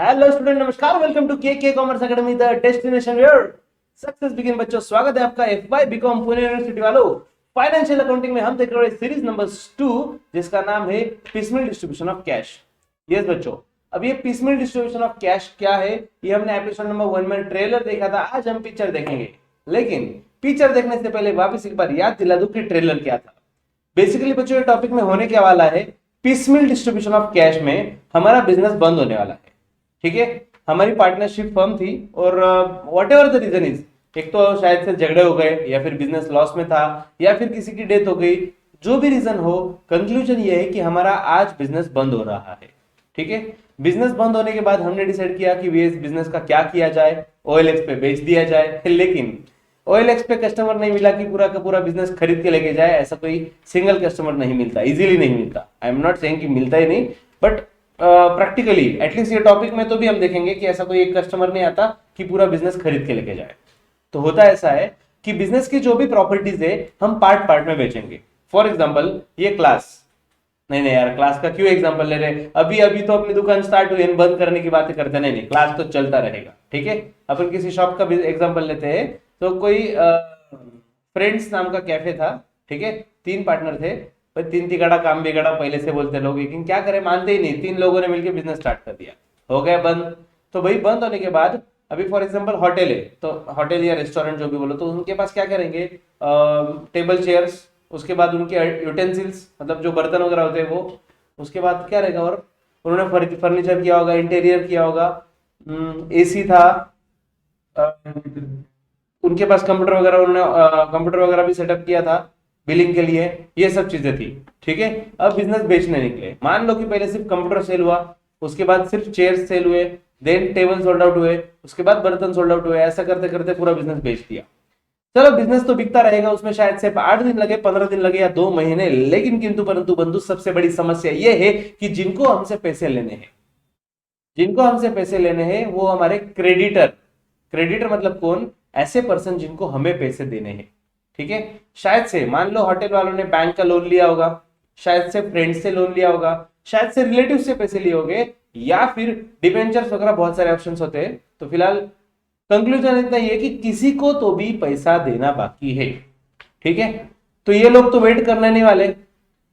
Hello student, नमस्कार। Welcome to K commerce academy, the destination where success begin. बच्चों, स्वागत है आपका एफवाई बीकॉम पुणे यूनिवर्सिटी वालों। फाइनेंशियल अकाउंटिंग में हम देख रहे हैं सीरीज नंबर 2, जिसका नाम है piecemeal distribution of cash. Yes बच्चों, अब ये पीसमिल डिस्ट्रीब्यूशन ऑफ कैश क्या है, ये हमने एपिसोड नंबर 1 में ट्रेलर देखा था। आज हम पिक्चर देखेंगे, लेकिन पिक्चर देखने से पहले वापस एक बार याद दिला दूं कि ट्रेलर क्या था। बेसिकली बच्चों, ये टॉपिक में होने क्या वाला है, पीसमिल डिस्ट्रीब्यूशन ऑफ कैश में हमारा बिजनेस बंद होने वाला है। ठीक है, हमारी पार्टनरशिप फर्म थी और whatever the reason is, एक तो शायद से झगड़े हो गए, या फिर बिजनेस लॉस में था, या फिर किसी की डेथ हो गई। जो भी रीजन हो, कंक्लूजन ये है कि हमारा आज बिजनेस बंद हो रहा है। ठीक है, बिजनेस बंद होने के बाद हमने डिसाइड किया कि इस बिजनेस का क्या किया जाए। ओएलएक्स पे बेच दिया जाए, लेकिन ओएलएक्स पे कस्टमर नहीं मिला कि पूरा का पूरा बिजनेस खरीद के लेके जाए। ऐसा कोई सिंगल कस्टमर नहीं मिलता, इजीली नहीं मिलता। आई एम नॉट सेइंग कि मिलता ही नहीं, बट प्रैक्टिकली एटलीस्ट ये टॉपिक में तो भी हम देखेंगे कि ऐसा कोई एक कस्टमर नहीं आता कि पूरा बिजनेस खरीद के लेके जाए। तो होता ऐसा है कि बिजनेस की जो भी प्रॉपर्टीज है हम पार्ट पार्ट में बेचेंगे। फॉर एग्जाम्पल, ये क्लास, नहीं यार, क्लास का क्यों एग्जांपल ले रहे, अभी अभी तो अपनी दुकान स्टार्ट हुई, बंद करने की बातें करते नहीं, क्लास तो चलता रहेगा। ठीक है, अपन किसी शॉप का भी एग्जांपल लेते हैं। तो कोई फ्रेंड्स नाम का कैफे था। ठीक है, 3 पार्टनर थे, पर 3 तिगाड़ा काम बिगड़ा पहले से बोलते लोग, लेकिन क्या करें, मानते ही नहीं। 3 लोगों ने मिलकर बिजनेस स्टार्ट कर दिया, हो गया बंद। तो भाई बंद होने के बाद अभी फॉर एग्जांपल होटल है, तो होटल या रेस्टोरेंट जो भी बोलो, तो उनके पास क्या करेंगे, टेबल चेयर्स, उसके बाद उनके यूटेंसिल्स, मतलब जो बर्तन वगैरह होते हैं वो, उसके बाद क्या रहेगा, और उन्होंने फर्नीचर किया होगा, इंटीरियर किया होगा, एसी था, उनके पास कंप्यूटर वगैरह, उन्होंने कंप्यूटर वगैरह भी सेटअप किया था बिलिंग के लिए, ये सब चीजें थी। ठीक है, अब बिजनेस बेचने निकले। मान लो कि पहले सिर्फ कंप्यूटर सेल हुआ, उसके बाद सिर्फ चेयर सेल हुए, देन टेबल सोल्ड आउट हुए, उसके बाद बर्तन सोल्ड आउट हुए। ऐसा करते करते पूरा बिजनेस बेच दिया। चलो, बिजनेस तो बिकता रहेगा, उसमें शायद से 8 दिन लगे, 15 दिन लगे, या 2 महीने, लेकिन किंतु परंतु बंधु, सबसे बड़ी समस्या यह है कि जिनको हमसे पैसे लेने हैं, जिनको हमसे पैसे लेने हैं वो हमारे क्रेडिटर। क्रेडिटर मतलब कौन, ऐसे पर्सन जिनको हमें पैसे देने हैं। ठीक है, शायद से मान लो होटल वालों ने बैंक का लोन लिया होगा, शायद से फ्रेंड से लोन लिया होगा, शायद से रिलेटिव से पैसे लिए होंगे, या फिर डिबेंचर्स वगैरह, बहुत सारे ऑप्शंस होते हैं। तो फिलहाल कंक्लूजन इतना ही है कि किसी को तो भी पैसा देना बाकी है। ठीक है, तो ये लोग तो वेट करने नहीं वाले।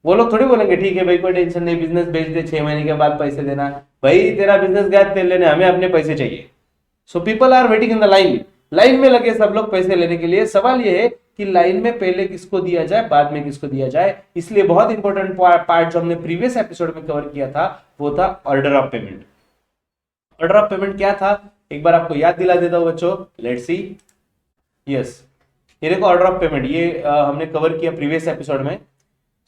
वो लोग थोड़ी बोलेंगे ठीक है भाई, कोई टेंशन नहीं, बिजनेस बेच दे, 6 महीने के बाद पैसे देना। भाई तेरा बिजनेस गया तेल लेने, हमें अपने पैसे चाहिए। So people are waiting in the line, line में लगे सब लोग पैसे लेने के लिए। सवाल ये है कि लाइन में पहले किसको दिया जाए, बाद में किसको दिया जाए। इसलिए बहुत इंपॉर्टेंट पार्ट जो हमने प्रीवियस एपिसोड में कवर किया था वो था order of payment. Order of payment क्या था, एक बार आपको याद दिला देता हूं बच्चों, लेट्स सी। यस, ये देखो ऑर्डर ऑफ पेमेंट, ये हमने कवर किया प्रीवियस एपिसोड में।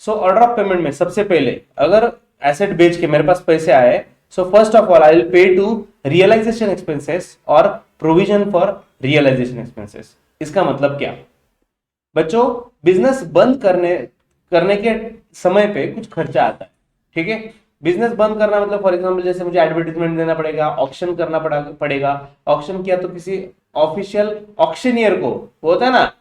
सो ऑर्डर ऑफ पेमेंट में सबसे पहले अगर एसेट बेच के मेरे पास पैसे आए, so first of all I will pay to realization expenses और प्रोविजन फॉर रियलाइजेशन एक्सपेंसेस। इसका मतलब क्या बच्चों, बिजनेस बंद करने करने के समय पे कुछ खर्चा आता है। ठीक है, बिजनेस बंद करना मतलब फॉर एग्जांपल जैसे मुझे एडवर्टाइजमेंट देना पड़ेगा, ऑक्शन करना पड़ेगा। ऑक्शन किया तो किसी ऑफिशियल ऑक्शनियर को, वो होता है ना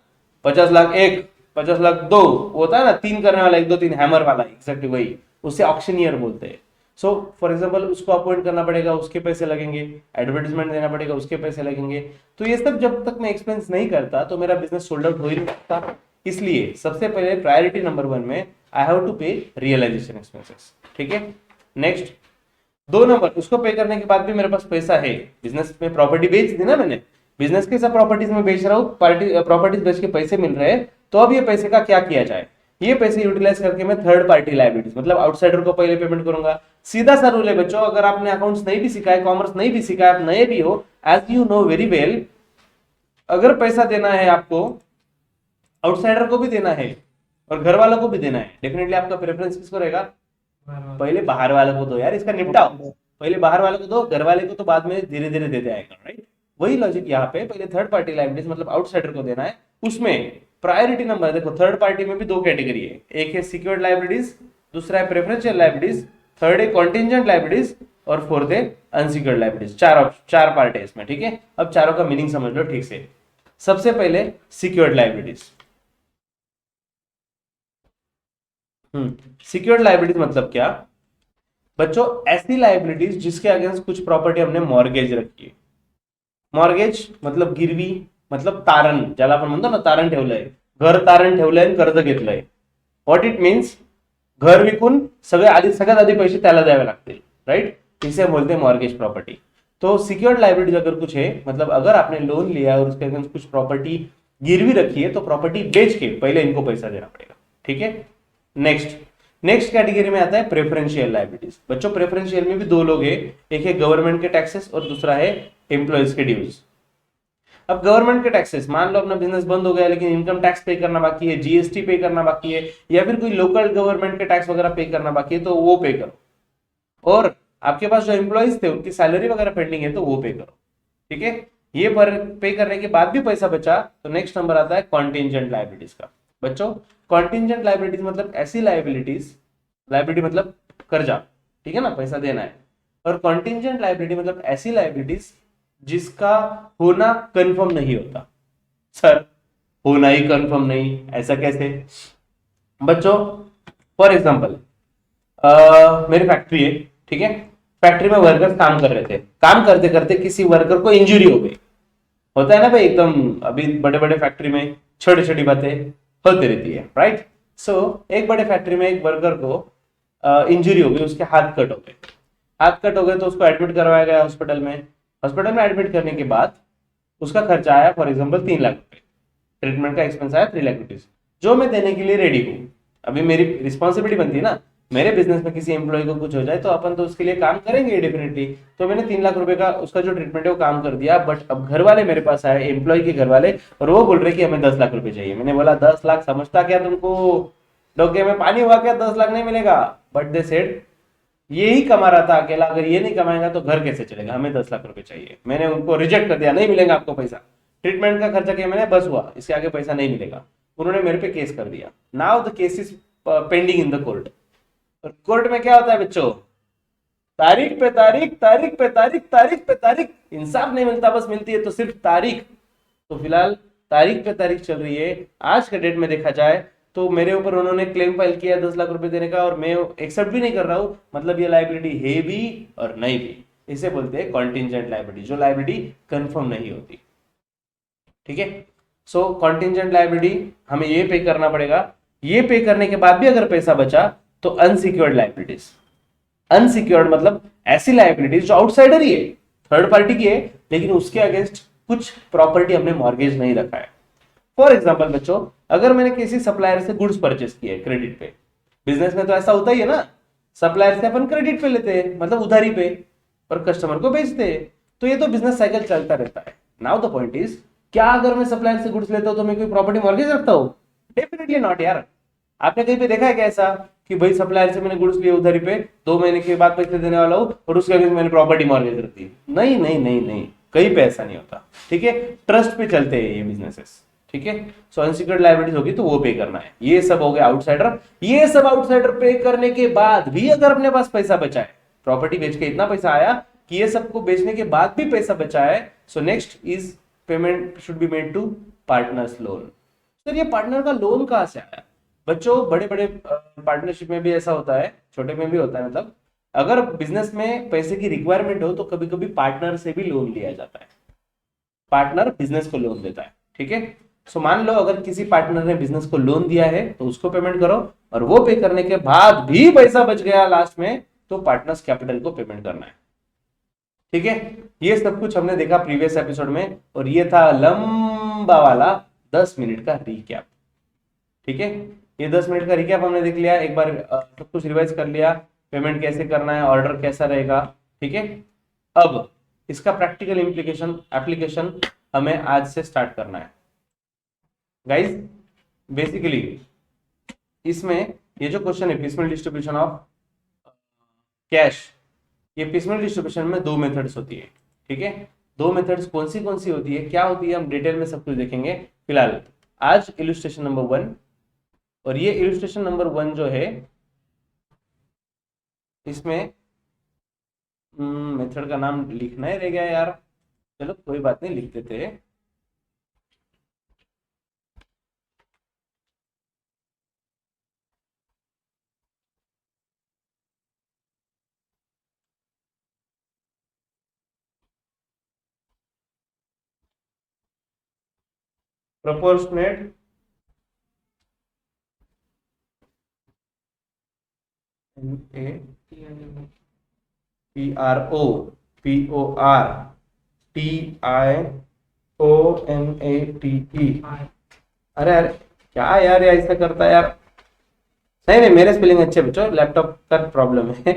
50 लाख एक, 50 लाख दो, होता है ना 3 करने वाला, 1 2 3 हैमर वाला, एग्जैक्टली वही, उसे ऑक्शनियर बोलते हैं। सो फॉर एग्जांपल उसको अपॉइंट करना पड़ेगा, उसके पैसे लगेंगे, एडवर्टाइजमेंट देना पड़ेगा, उसके पैसे लगेंगे। तो ये सब जब तक मैं एक्सपेंस नहीं करता तो मेरा बिजनेस सोल्ड आउट हो ही नहीं सकता। इसलिए सबसे पहले प्रायोरिटी नंबर 1 में आई हैव टू पे रियलाइजेशन एक्सपेंसेस। ठीक है, नेक्स्ट 2 नंबर, उसको पे करने के बाद भी मेरे पास पैसा है, बिजनेस में प्रॉपर्टी बेच दी ना मैंने, बिजनेस के सब प्रॉपर्टीज में बेच रहा हूँ, प्रॉपर्टीज बेच के पैसे मिल रहे हैं। तो अब ये पैसे का क्या किया जाए, ये पैसे यूटिलाइज करके मैं थर्ड पार्टी लायबिलिटीज मतलब आउटसाइडर को पहले पेमेंट करूंगा। सीधा सा रूल है बच्चों, अगर आपने अकाउंट्स नहीं भी सीखा है, कॉमर्स नहीं भी सीखा है, आप नए भी हो, as you know very well, अगर पैसा देना है आपको, आउटसाइडर को भी देना है और घर वालों को भी देना है, डेफिनेटली आपका प्रेफरेंस किसको रहेगा, पहले बाहर वालों को दो यार, इसका निपटाओ, पहले बाहर वालों को दो, घर वाले को तो बाद में धीरे धीरे देते आएगा। राइट, वही लॉजिक यहाँ पे, पहले थर्ड पार्टी लायबिलिटीज मतलब आउटसाइडर को देना है। उसमें प्रायोरिटी नंबर देखो, थर्ड पार्टी में भी 2 कैटेगरी है, एक है सिक्योर्ड लायबिलिटीज, दूसरा है प्रेफरेंशियल लायबिलिटीज, थर्ड है कॉन्टिजेंट लायबिलिटीज, और फोर्थ है अनसिक्योर्ड लायबिलिटीज। 4 पार्ट है इसमें। ठीक है, अब चारों का मीनिंग समझ लो ठीक से। सबसे पहले सिक्योर्ड लायबिलिटीज। सिक्योर्ड लायबिलिटीज मतलब क्या, बच्चों ऐसी लाइबिलिटीज जिसके अगेंस्ट कुछ प्रॉपर्टी हमने मॉर्गेज रखी है। मॉर्गेज मतलब गिरवी, मतलब तारण, ज्याला आपण म्हणतो ना तारण ठेवलंय, घर तारण ठेवलंय आणि कर्ज घेतलंय. व्हॉट इट मीन्स, घर विकून सगळ्यात आधी पैसे त्याला द्यावे लागतील, राइट, इसे बोलते हैं मॉर्गेज प्रॉपर्टी. तो सिक्योर्ड लाइबिलिटीज अगर कुछ है, मतलब अगर आपने लोन लिया और उसके अगेंस्ट कुछ प्रॉपर्टी गिरवी रखी है तो प्रॉपर्टी बेच के पहले इनको पैसा देना पड़ेगा. ठीक है. नेक्स्ट नेक्स्ट कैटेगरी में आता है प्रेफरेंशियल लाइबिलिटीज. बच्चों प्रेफरेंशियल में भी दो लोग हैं, एक है गवर्नमेंट के टैक्सेस और दूसरा है एम्प्लॉयज के ड्यूज. अब गवर्नमेंट के टैक्सेस, मान लो अपना बिजनेस बंद हो गया लेकिन इनकम टैक्स पे करना बाकी है, जीएसटी पे करना बाकी है, या फिर कोई लोकल गवर्नमेंट के टैक्स वगैरह पे करना बाकी है तो वो पे करो. और आपके पास जो एम्प्लॉयज थे उनकी सैलरी वगैरह पेंडिंग है तो वो पे करो. ठीक है. ये पर पे करने के बाद भी पैसा बचा तो नेक्स्ट नंबर आता है कॉन्टिंजेंट लाइबिलिटीज का. बच्चों कॉन्टिंजेंट लाइबिलिटीज मतलब ऐसी लाइबिलिटीज, लाइबिलिटी मतलब कर्जा, ठीक है ना, पैसा देना है. और कॉन्टिंजेंट लाइबिलिटी मतलब ऐसी लाइबिलिटीज जिसका होना कंफर्म नहीं होता. सर होना ही कंफर्म नहीं, ऐसा कैसे? बच्चों फॉर एग्जांपल, मेरी फैक्ट्री है, ठीक है. फैक्ट्री में वर्कर्स काम कर रहे थे, काम करते करते किसी वर्कर को इंजरी हो गई. होता है ना भाई, एकदम अभी बड़े बड़े फैक्ट्री में छोटी छोटी बातें होती रहती है, राइट. सो एक बड़े फैक्ट्री में एक वर्कर को इंजरी हो गई, उसके हाथ कट हो गए. हाथ कट हो गए तो उसको एडमिट करवाया गया हॉस्पिटल में. हॉस्पिटल में एडमिट करने के बाद उसका खर्चा आया फॉर एग्जाम्पल 3 लाख रुपए. ट्रीटमेंट का एक्सपेंस आया 3 लाख रुपीज, जो मैं देने के लिए रेडी हूँ. अभी मेरी रिस्पॉन्सिबिलिटी बनती है ना, मेरे बिजनेस में किसी एम्प्लॉय को कुछ हो जाए तो अपन तो उसके लिए काम करेंगे डेफिनेटली. तो मैंने 3 लाख रुपए का उसका जो ट्रीटमेंट है वो काम कर दिया. बट अब घर वाले मेरे पास आए, एम्प्लॉय के घर वाले, और वो बोल रहे कि हमें 10 लाख रुपए चाहिए. मैंने बोला 10 लाख समझता क्या तुमको, डोके में पानी हुआ क्या, 10 लाख नहीं मिलेगा. बट दे सेड ये ही कमा रहा था अकेला, अगर ये नहीं कमाएगा तो घर कैसे चलेगा, हमें 10 लाख रुपए चाहिए. मैंने उनको रिजेक्ट कर दिया, नहीं मिलेगा आपको पैसा. ट्रीटमेंट का खर्चा किया मैंने, बस हुआ, इसके आगे पैसा नहीं मिलेगा. उन्होंने मेरे पे केस कर दिया. Now the case is pending in the court. Court में क्या होता है बच्चों, तारीख पे तारीख, तारीख पे तारीख, तारीख पे तारीख, इंसाफ नहीं मिलता, बस मिलती है तो सिर्फ तारीख. तो फिलहाल तारीख पे तारीख चल रही है. आज के डेट में देखा जाए तो मेरे ऊपर उन्होंने क्लेम फाइल किया 10 लाख रुपए देने का, और मैं एक्सेप्ट भी नहीं कर रहा हूं. मतलब ये लाइबिलिटी है भी और नहीं भी. इसे बोलते हैं कॉन्टिंजेंट लाइबिलिटी, जो लाइबिलिटी कंफर्म नहीं होती. ठीक है. सो कॉन्टिंजेंट लाइबिलिटी हमें ये पे करना पड़ेगा. ये पे करने के बाद भी अगर पैसा बचा तो अनसिक्योर्ड लाइबिलिटीज. अनसिक्योर्ड मतलब ऐसी लाइबिलिटीज जो आउटसाइडर ही है, थर्ड पार्टी की है, लेकिन उसके अगेंस्ट कुछ प्रॉपर्टी हमने मॉर्गेज नहीं रखा है. फॉर एग्जाम्पल बच्चों, अगर मैंने किसी सप्लायर से गुड्स परचेस किए क्रेडिट पे, बिजनेस में तो ऐसा होता ही है ना, सप्लायर से अपन क्रेडिट पे लेते हैं, मतलब उधारी पे, और कस्टमर को बेचते हैं. तो ये तो बिजनेस साइकिल चलता रहता है. नाउ द पॉइंट इज, क्या अगर मैं सप्लायर से गुड्स लेता हूं तो मैं कोई प्रॉपर्टी मॉर्गेज रखता हूं? डेफिनेटली नॉट यार. आपने कहीं पे देखा है क्या ऐसा कि भाई सप्लायर से मैंने गुड्स लिए उधारी पे, 2 महीने के बाद पैसे देने वाला हूं और उसके अगेंस्ट मैंने प्रॉपर्टी मॉर्गेज रख दी? नहीं नहीं नहीं नहीं, कहीं पे ऐसा नहीं होता. ठीक है. ट्रस्ट पे चलते हैं ये बिजनेसेस. ठीक है. सो अनसिक्योर्ड लायबिलिटीज होगी तो वो पे करना है. ये सब हो गया आउटसाइडर. ये सब आउटसाइडर पे करने के बाद भी अगर अपने पास पैसा बचा है, प्रॉपर्टी बेच के इतना पैसा आया कि ये सबको बेचने के बाद भी पैसा बचा है, so next is payment should be made to partners loan. Sir ये पार्टनर का लोन कहां से आया? बच्चों बड़े बड़े पार्टनरशिप में भी ऐसा होता है, छोटे में भी होता है. मतलब अगर बिजनेस में पैसे की रिक्वायरमेंट हो तो कभी कभी पार्टनर से भी लोन लिया जाता है. पार्टनर बिजनेस को लोन देता है. ठीक है. सो मान लो अगर किसी पार्टनर ने बिजनेस को लोन दिया है तो उसको पेमेंट करो, और वो पे करने के बाद भी पैसा बच गया लास्ट में तो पार्टनर्स कैपिटल को पेमेंट करना है. ठीक है. ये सब कुछ हमने देखा प्रीवियस एपिसोड में, और ये था लंबा वाला 10 मिनट का रिकैप. ठीक है. ये 10 मिनट का रिकैप हमने देख लिया, एक बार सब कुछ रिवाइज कर लिया, पेमेंट कैसे करना है, ऑर्डर कैसा रहेगा. ठीक है. अब इसका प्रैक्टिकल इम्प्लीकेशन एप्लीकेशन हमें आज से स्टार्ट करना है गाइस. बेसिकली इसमें ये जो क्वेश्चन है पिसमेल डिस्ट्रीब्यूशन ऑफ कैश, ये पिसमेल डिस्ट्रीब्यूशन में 2 मेथड्स होती है. ठीक है. 2 मेथड्स कौन सी होती है, क्या होती है, हम डिटेल में सब कुछ देखेंगे. फिलहाल आज इलस्ट्रेशन नंबर 1, और ये इलस्ट्रेशन नंबर 1 जो है इसमें मेथड का नाम लिखना ही रह गया यार. चलो कोई बात नहीं, लिख देते हैं. Proportionate PROPORTIONATE। अरे अरे क्या यार, ये ऐसा करता है यार। नहीं नहीं, मेरे स्पेलिंग अच्छे बच्चों, लैपटॉप का प्रॉब्लम है।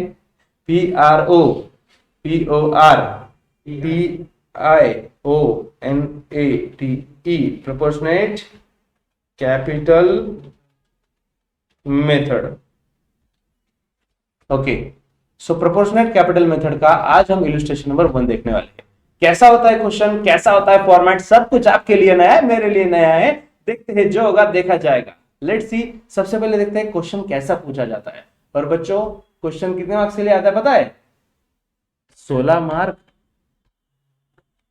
PROPORTIONATE, proportionate capital method. Okay, so proportionate capital method का आज हम इलस्ट्रेशन नंबर 1 देखने वाले हैं। कैसा होता है क्वेश्चन, कैसा होता है फॉर्मेट, सब कुछ आपके लिए नया है, मेरे लिए नया है। देखते हैं, जो होगा देखा जाएगा। Let's see. सबसे पहले देखते हैं क्वेश्चन कैसा पूछा जाता है। और बच्चों, क्वेश्चन कितने मार्क्स के लिए आता है पता है? 16 मार्क।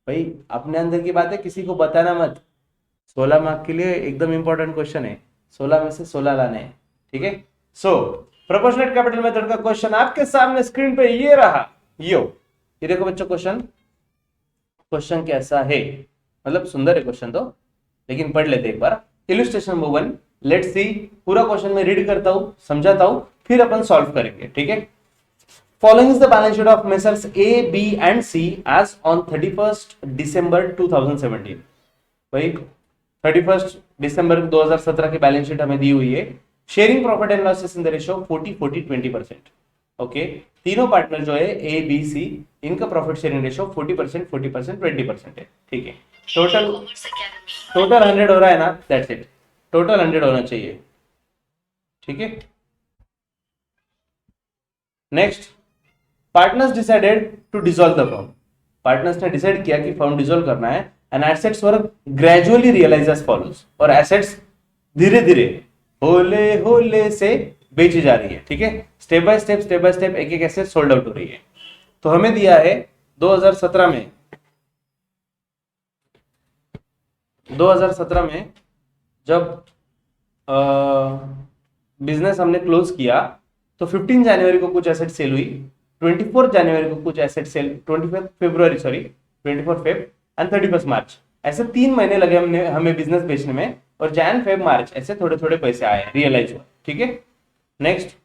भाई अपने अंदर की बात है, किसी को बताना मत। 16 मार्क के लिए एकदम इंपॉर्टेंट क्वेश्चन है। 16 में से 16 लाने हैं, ठीक है। सो प्रोपोर्शनेट कैपिटल मेथड का क्वेश्चन आपके सामने स्क्रीन पे ये रहा। ये देखो बच्चों, क्वेश्चन कैसा है, मतलब सुंदर है क्वेश्चन तो, लेकिन पढ़ लेते एक बार। Illustration number 1, let's see. पूरा क्वेश्चन मैं रीड करता हूं, समझाता हूं, फिर अपन सॉल्व करेंगे, ठीक है। Following is the balance sheet of Messrs A, B and C as on 31st December 2017। भाई 31st दिसंबर 2017 की बैलेंस शीट हमें दी हुई है। Sharing profit and losses in the ratio 40-40-20%। Okay, तीनों पार्टनर जो है ए बी सी, इनका प्रॉफिट शेयरिंग रेशियो 40%, 40%, 20% है, ठीक है। टोटल 100 हो रहा है ना, दैट्स इट। टोटल 100 होना चाहिए, ठीक है। Next, partners decided to dissolve the firm. Partners ने डिसाइड किया कि फर्म डिसॉल्व करना है। And assets were gradually realise as follows. और एसेट्स धीरे धीरे होले होले से बेची जा रही है, ठीक है। स्टेप बाय स्टेप एक एक एसेट सोल्ड आउट हो रही है। तो हमें दिया है 2017 में जब बिजनेस हमने क्लोज किया तो 15 जनवरी को कुछ एसेट सेल हुई, 24 जनवरी को कुछ एसेट सेल, 24 फरवरी सॉरी 24 फेब एंड 31 मार्च, ऐसे 3 महीने लगे हमें बिजनेस बेचने में। और जैन फेब मार्च ऐसे थोड़े थोड़े पैसे आए, रियलाइज हुआ, ठीक है। Next,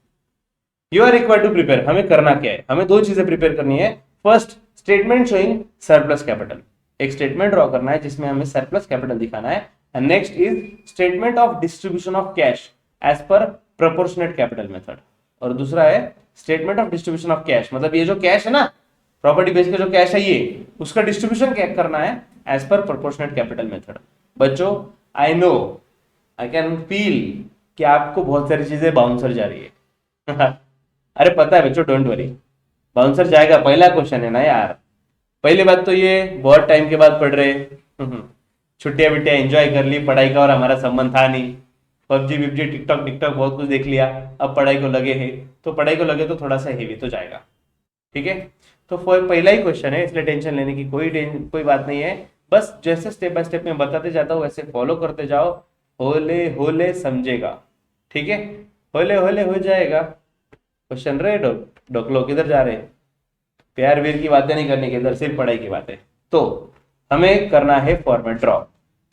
you are required to prepare. हमें करना क्या है? हमें 2 चीजें प्रिपेयर करनी है। First, statement showing surplus capital. एक स्टेटमेंट ड्रॉ करना है जिसमें हमें सरप्लस कैपिटल दिखाना है। And next is statement of distribution of cash as per proportionate capital method. और दूसरा है statement of distribution of cash, मतलब ये जो कैश है ना, प्रॉपर्टी बेच के जो कैश है, ये उसका डिस्ट्रीब्यूशन क्या करना है as per proportionate capital method. बच्चों, I know, I can feel कि आपको बहुत सारी चीजें बाउंसर जा रही है। अरे पता है बच्चों, डोंट वरी, बाउंसर जाएगा। पहला क्वेश्चन है ना यार। पहली बात तो ये बहुत टाइम के बाद पढ़ रहे, छुट्टियां बिट्टियां एंजॉय कर ली, पढ़ाई का और हमारा संबंध था नहीं। पबजी विबजी टिकटॉक टिकटॉक बहुत कुछ देख लिया, अब पढ़ाई को लगे हैं। तो पढ़ाई को लगे तो थोड़ा सा हेवी तो जाएगा, ठीक है। तो पहला ही क्वेश्चन है, इसलिए टेंशन लेने की कोई बात नहीं है। बस जैसे स्टेप बाय स्टेप में बताते जाता हूँ वैसे फॉलो करते जाओ, होले होले समझेगा, ठीक है। होले होले हो जाएगा। क्वेश्चन रहे डोकलो किधर जा रहे हैं? प्यार वीर की बातें नहीं करने की, इधर सिर्फ पढ़ाई की बातें। तो हमें करना है फॉर्मेट ड्रॉ।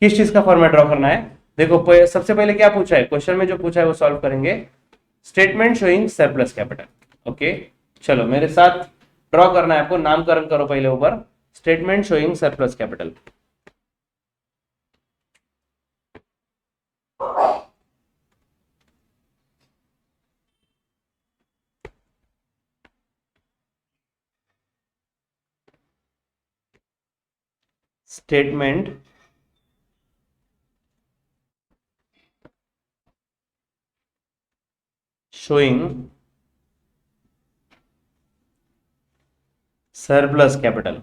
किस चीज का फॉर्मेट ड्रॉ करना है? देखो सबसे पहले क्या पूछा है क्वेश्चन में, जो पूछा है वो सॉल्व करेंगे। Statement showing surplus capital. Okay, चलो मेरे साथ ड्रॉ करना है आपको। नामकरण करो पहले ऊपर, statement showing surplus capital. Statement showing surplus capital.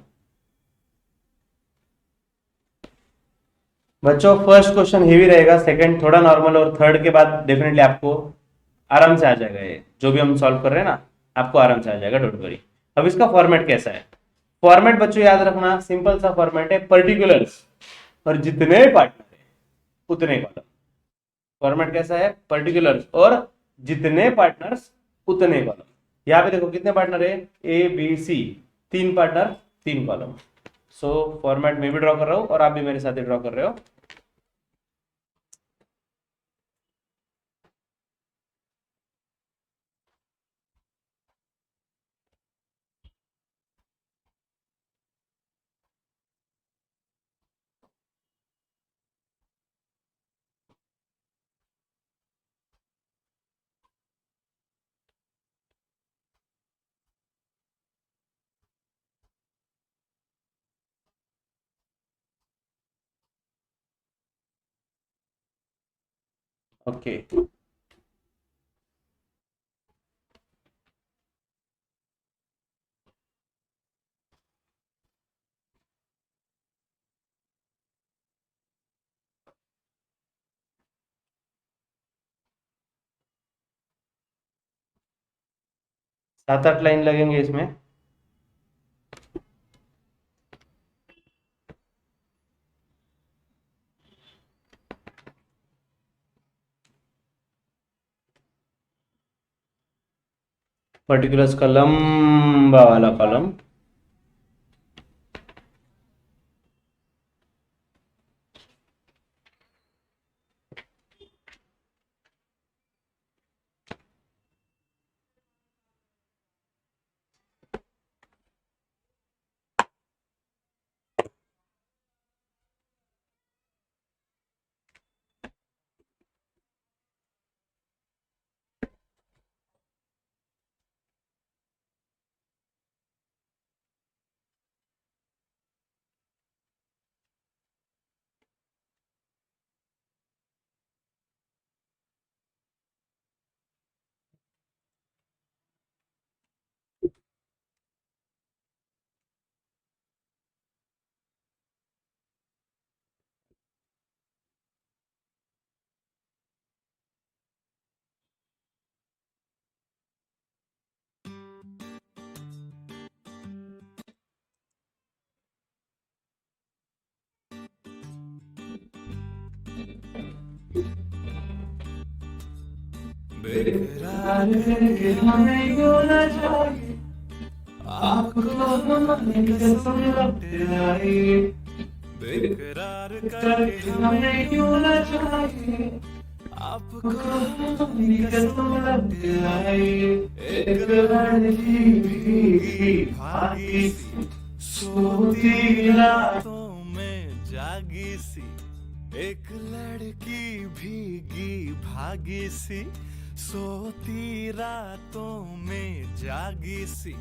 बच्चों फर्स्ट क्वेश्चन हेवी रहेगा, सेकंड थोड़ा नॉर्मल, और थर्ड के बाद डेफिनेटली आपको आराम से आ जाएगा। ये जो भी हम सॉल्व कर रहे हैं ना, आपको आराम से आ जाएगा, डोंट वरी। अब इसका फॉर्मेट कैसा है? फॉर्मेट बच्चों याद रखना, सिंपल सा फॉर्मेट है, पर्टिकुलर्स और जितने पार्टनर है उतने कॉलम। फॉर्मेट कैसा है? पर्टिकुलर्स और जितने पार्टनर्स उतने कॉलम। यहाँ पे देखो कितने पार्टनर है, A B C, 3 partner 3 column. So format में भी ड्रॉ कर रहा हूं और आप भी मेरे साथ ही ड्रॉ कर रहे हो। ओके। 7-8 लाइन लगेंगे इसमें। पर्टिकुलर्स का लंबा वाला कॉलम। बेकरार करके हमें यूं न जाए, आपको हमारी कसम लौटाई। बेकरार करके हमें यूं न जाए, आपको हमारी कसम लौटाई। एक लड़की भीगी भागी सी, सोती रातों में जागी सी। एक लड़की भीगी भागी सी, सोती रातों में जागी सी।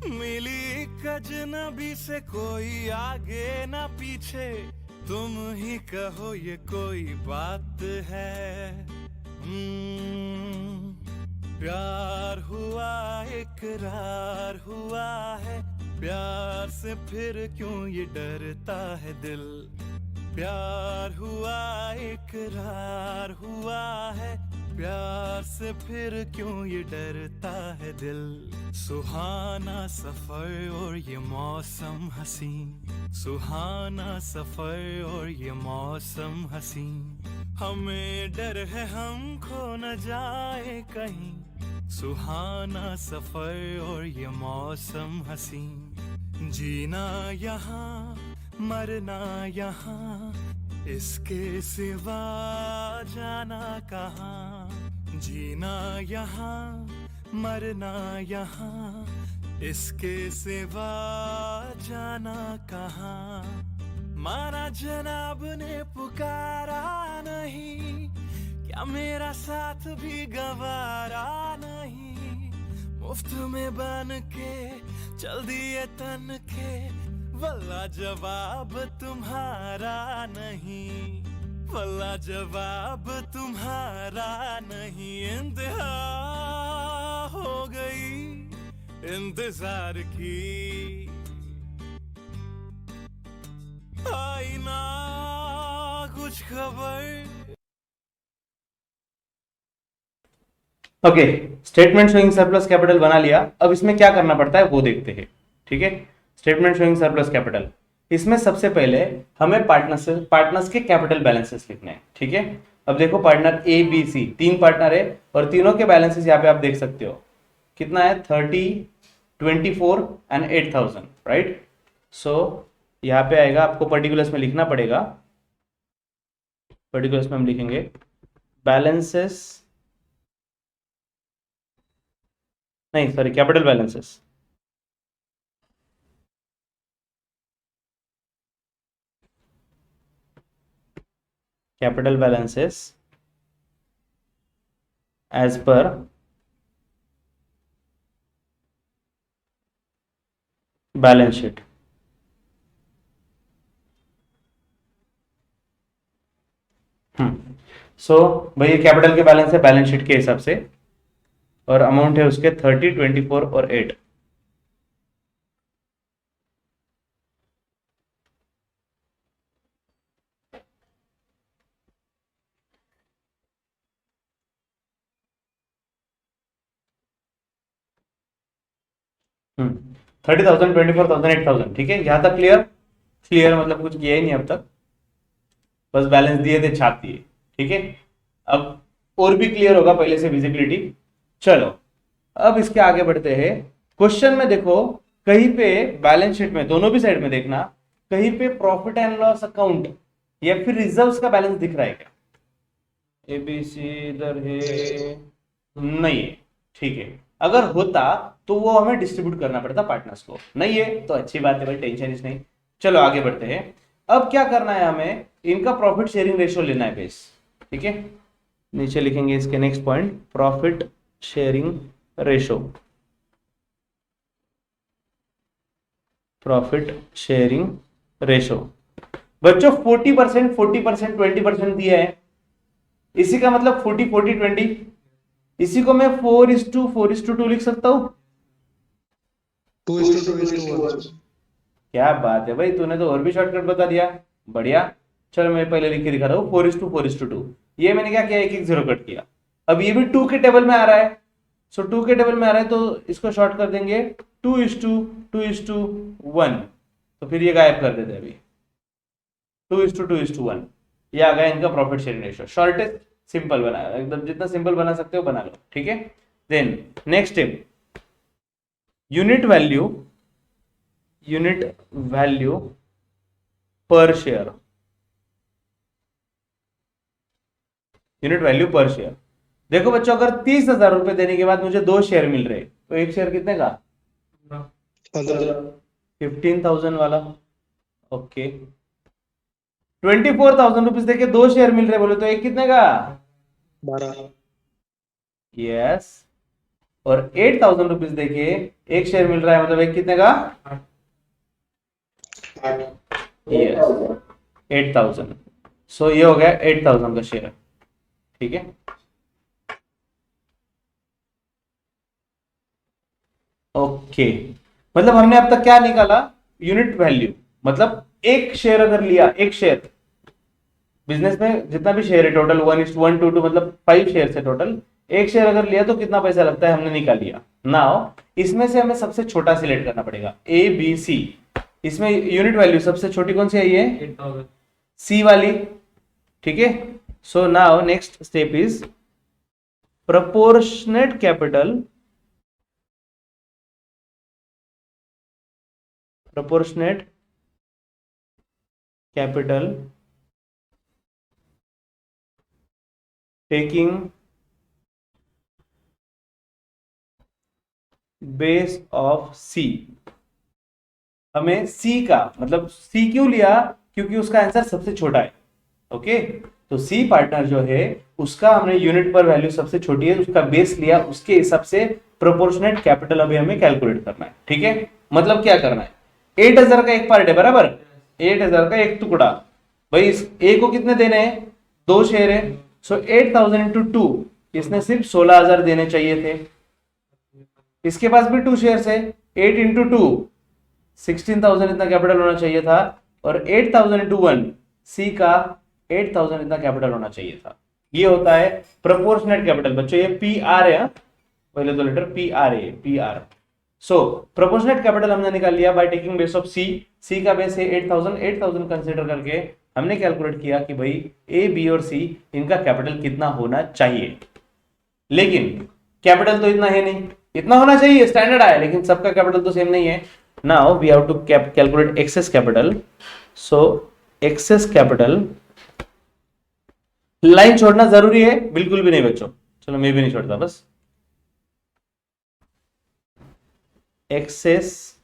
मिली एक अजनबी से, कोई आगे ना पीछे, तुम ही कहो ये कोई बात है। प्यार हुआ इकरार हुआ है, प्यार से फिर क्यों ये डरता है दिल। प्यार हुआ इकरार हुआ है, प्यार से फिर क्यों ये डरता है दिल। सुहाना सफर और ये मौसम हसीन, सुहाना सफर और ये मौसम हसीन। हमें डर है हम खो न जाए कहीं, सुहाना सफर और ये मौसम हसीन। जीना यहाँ मरना यहाँ, इसके सिवा जाना कहाँ। जीना यहाँ मरना यहाँ, इसके सिवा जाना कहाँ। माना जनाब ने पुकारा नहीं, क्या मेरा साथ भी गवारा नहीं। मुफ्त में बन के चल दिए तन के, वल्ला जवाब तुम्हारा नहीं, वल्ला जवाब तुम्हारा नहीं। इंतहा हो गई इंतजार की, आई ना कुछ खबर। Okay, statement showing surplus capital बना लिया। अब इसमें क्या करना पड़ता है वो देखते हैं। ठीक है, स्टेटमेंट शोइंग सरप्लस कैपिटल, इसमें सबसे पहले हमें पार्टनर्स के कैपिटल बैलेंसेस लिखने हैं। ठीक है, अब देखो partner A B C, 3 partner है और तीनों के बैलेंसेस यहाँ पे आप देख सकते हो कितना है, 30, 24 एंड 8000, राइट। सो यहाँ पे आएगा, आपको पर्टिकुलर्स में लिखना पड़ेगा। पर्टिकुलर्स में हम लिखेंगे बैलेंसेस, नहीं sorry, capital balances. Capital balances as per balance sheet. So भाई ये कैपिटल के बैलेंस है बैलेंस शीट के हिसाब से, और अमाउंट है उसके 30, 24 और 8। हम्म 30,000, 24,000, 8,000, ठीक है, यहां तक क्लियर? क्लियर मतलब कुछ किया ही नहीं अब तक, बस बैलेंस दिए थे, छाप दिए, ठीक है। अब और भी क्लियर होगा पहले से विजिबिलिटी। चलो अब इसके आगे बढ़ते हैं। क्वेश्चन में देखो, कहीं पे बैलेंस शीट में दोनों भी साइड में देखना, कहीं पे प्रॉफिट एंड लॉस अकाउंट या फिर रिजर्व्स का बैलेंस दिख रहा है क्या? एबीसी इधर है, नहीं है, ठीक है। अगर होता तो वो हमें डिस्ट्रीब्यूट करना पड़ता पार्टनर्स को, नहीं है तो अच्छी बात है भाई, टेंशन इस नहीं। चलो आगे बढ़ते हैं। अब क्या करना है हमें, इनका प्रॉफिट शेयरिंग रेशियो लेना है बेस, ठीक है। नीचे लिखेंगे इसके next point, profit sharing ratio, profit sharing ratio. बच्चों 40%, 40%, 20% दिया है, इसी का मतलब 40, 40, 20। इसी को मैं 4:4:2 लिख सकता हूं। 2:2:1। क्या बात है भाई, तूने तो और भी शॉर्टकट बता दिया, बढ़िया। चलो मैं पहले लिख के दिखा रहा हूँ, 4:4:2। ये मैंने क्या किया, एक एक जीरो कट किया। अब ये भी 2 के टेबल में आ रहा है, सो 2 के टेबल में आ रहा है तो इसको शॉर्ट कर देंगे 2:2:1, तो फिर ये गायब कर देते हैं अभी। 2:2:1 ये आ गया इनका profit sharing ratio. Shortest simple बनाया एकदम, जितना सिंपल बना सकते हो बना लो, ठीक है। Then next step, unit value, unit value per share, unit value per share. देखो बच्चों, अगर 30,000 रुपए देने के बाद मुझे 2 शेयर मिल रहे तो एक शेयर कितने का? 15,000 वाला, ओके। 24,000 रुपीज देके 2 शेयर मिल रहे बोले तो एक कितने का? 12। यस। और 8,000 रुपीज देके एक शेयर मिल रहा है मतलब एक कितने का? यस, 8,000। सो ये हो गया 8,000 का शेयर, ठीक है। ओके, मतलब हमने अब तक क्या निकाला, यूनिट वैल्यू, मतलब एक शेयर अगर लिया, एक शेयर बिजनेस में जितना भी शेयर है टोटल 1:1:2, मतलब 5 शेयर है टोटल, एक शेयर अगर लिया तो कितना पैसा लगता है हमने निकाल लिया। नाउ इसमें से हमें सबसे छोटा सिलेक्ट करना पड़ेगा, ए बी सी। इसमें यूनिट वैल्यू सबसे छोटी कौन सी आई है? सी वाली, ठीक है। So now next step is proportionate capital, proportionate capital taking base of C। हमें C का मतलब C क्यों लिया, क्योंकि उसका आंसर सबसे छोटा है, ओके। तो C पार्टनर जो है उसका हमने यूनिट पर वैल्यू सबसे छोटी है, उसका बेस लिया, उसके हिसाब से प्रोपोर्शनेट कैपिटल अभी हमें कैलकुलेट करना है, ठीक है। मतलब क्या करना है, 8,000 का एक पार्ट है बराबर, 8,000 का एक टुकड़ा। भाई इस ए को कितने देने हैं, 2 शेयर है, सो 8,000 इंटू 2, इसने सिर्फ 16,000 देने चाहिए थे। इसके पास भी 2 शेयर है, 8 इंटू 2 16,000 इतना कैपिटल होना चाहिए था, और 8,000 इंटू 1 सी का 8,000 इतना कैपिटल होना चाहिए था। ये होता है प्रोपोर्शनेट कैपिटल बच्चों, ये पी आर है, पहले दो letter P R A, P R. So proportionate capital हमने निकाल लिया बाय टेकिंग बेस ऑफ सी। सी का बेस है 8,000, 8,000 कंसीडर करके हमने कैलकुलेट किया कि भाई ए बी और सी इनका कैपिटल कितना होना चाहिए। लेकिन कैपिटल तो इतना है नहीं, इतना होना चाहिए स्टैंडर्ड आया, लेकिन सबका कैपिटल तो सेम नहीं है। Now we have to calculate excess capital. So excess capital, line छोड़ना जरूरी है? बिल्कुल भी नहीं बच्चों, चलो मैं भी नहीं छोड़ता, बस एक्सेस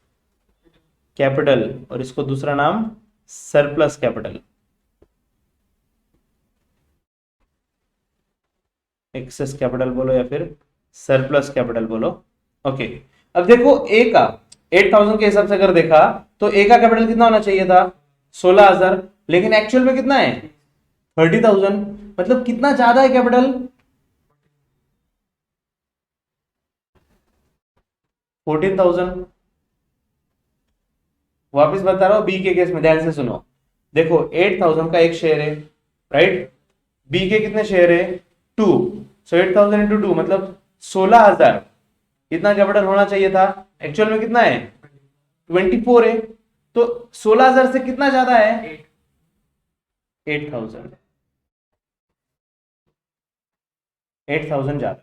कैपिटल और इसको दूसरा नाम सरप्लस कैपिटल। एक्सेस कैपिटल बोलो या फिर सरप्लस कैपिटल बोलो, ओके। अब देखो ए का 8,000 के हिसाब से अगर देखा तो ए का कैपिटल कितना होना चाहिए था, 16,000, लेकिन एक्चुअल में कितना है 30,000। मतलब कितना ज्यादा है कैपिटल? 14,000। वापस बता रहा हूं, बी के केस में ध्यान से सुनो। देखो 8,000 का एक शेयर है, राइट? बी के कितने शेयर है? 2। सो 8,000 इंटू 2 मतलब 16,000। कितना कैपिटल होना चाहिए था? एक्चुअल में कितना है? 24 है। तो 16,000 से कितना ज्यादा है? 8,000। 8,000 ज्यादा।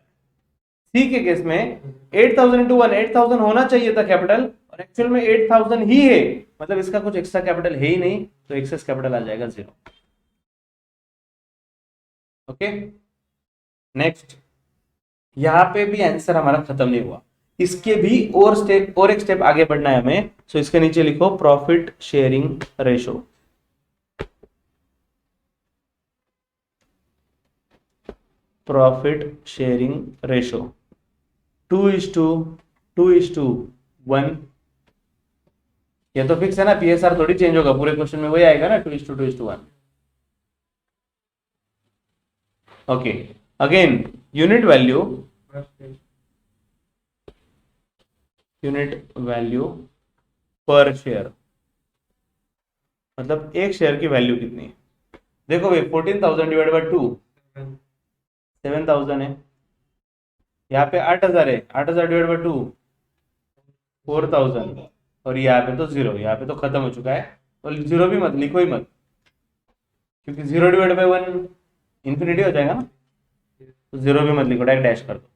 सी के केस में 8,000 इंटू 1, 8,000 होना चाहिए था कैपिटल, और एक्चुअल में 8,000 ही है। मतलब इसका कुछ एक्स्ट्रा कैपिटल है ही नहीं, तो एक्सेस कैपिटल आ जाएगा 0। Okay, next. यहां पे भी आंसर हमारा खत्म नहीं हुआ, इसके भी और एक स्टेप आगे बढ़ना है हमें। सो इसके नीचे लिखो profit sharing ratio. Profit sharing ratio 2:2:1। ये तो फिक्स है ना, पीएसआर थोड़ी चेंज होगा, पूरे क्वेश्चन में वही आएगा ना, 2:2:1। Okay, again unit value per share, मतलब एक शेयर की वैल्यू कितनी है। देखो भाई 14,000 डिवाइड बाय 2 7,000 है। यहाँ पे 8,000 है, 8,000 डिवाइड बाय 2 4,000। और यहाँ पे तो 0, यहाँ पे तो खत्म हो चुका है। और 0 भी मत लिखो ही मत, क्योंकि 0 डिवाइड बाय 1 इंफिनिटी हो जाएगा ना, तो 0 भी मत लिखो, डायरेक्ट डैश कर दो।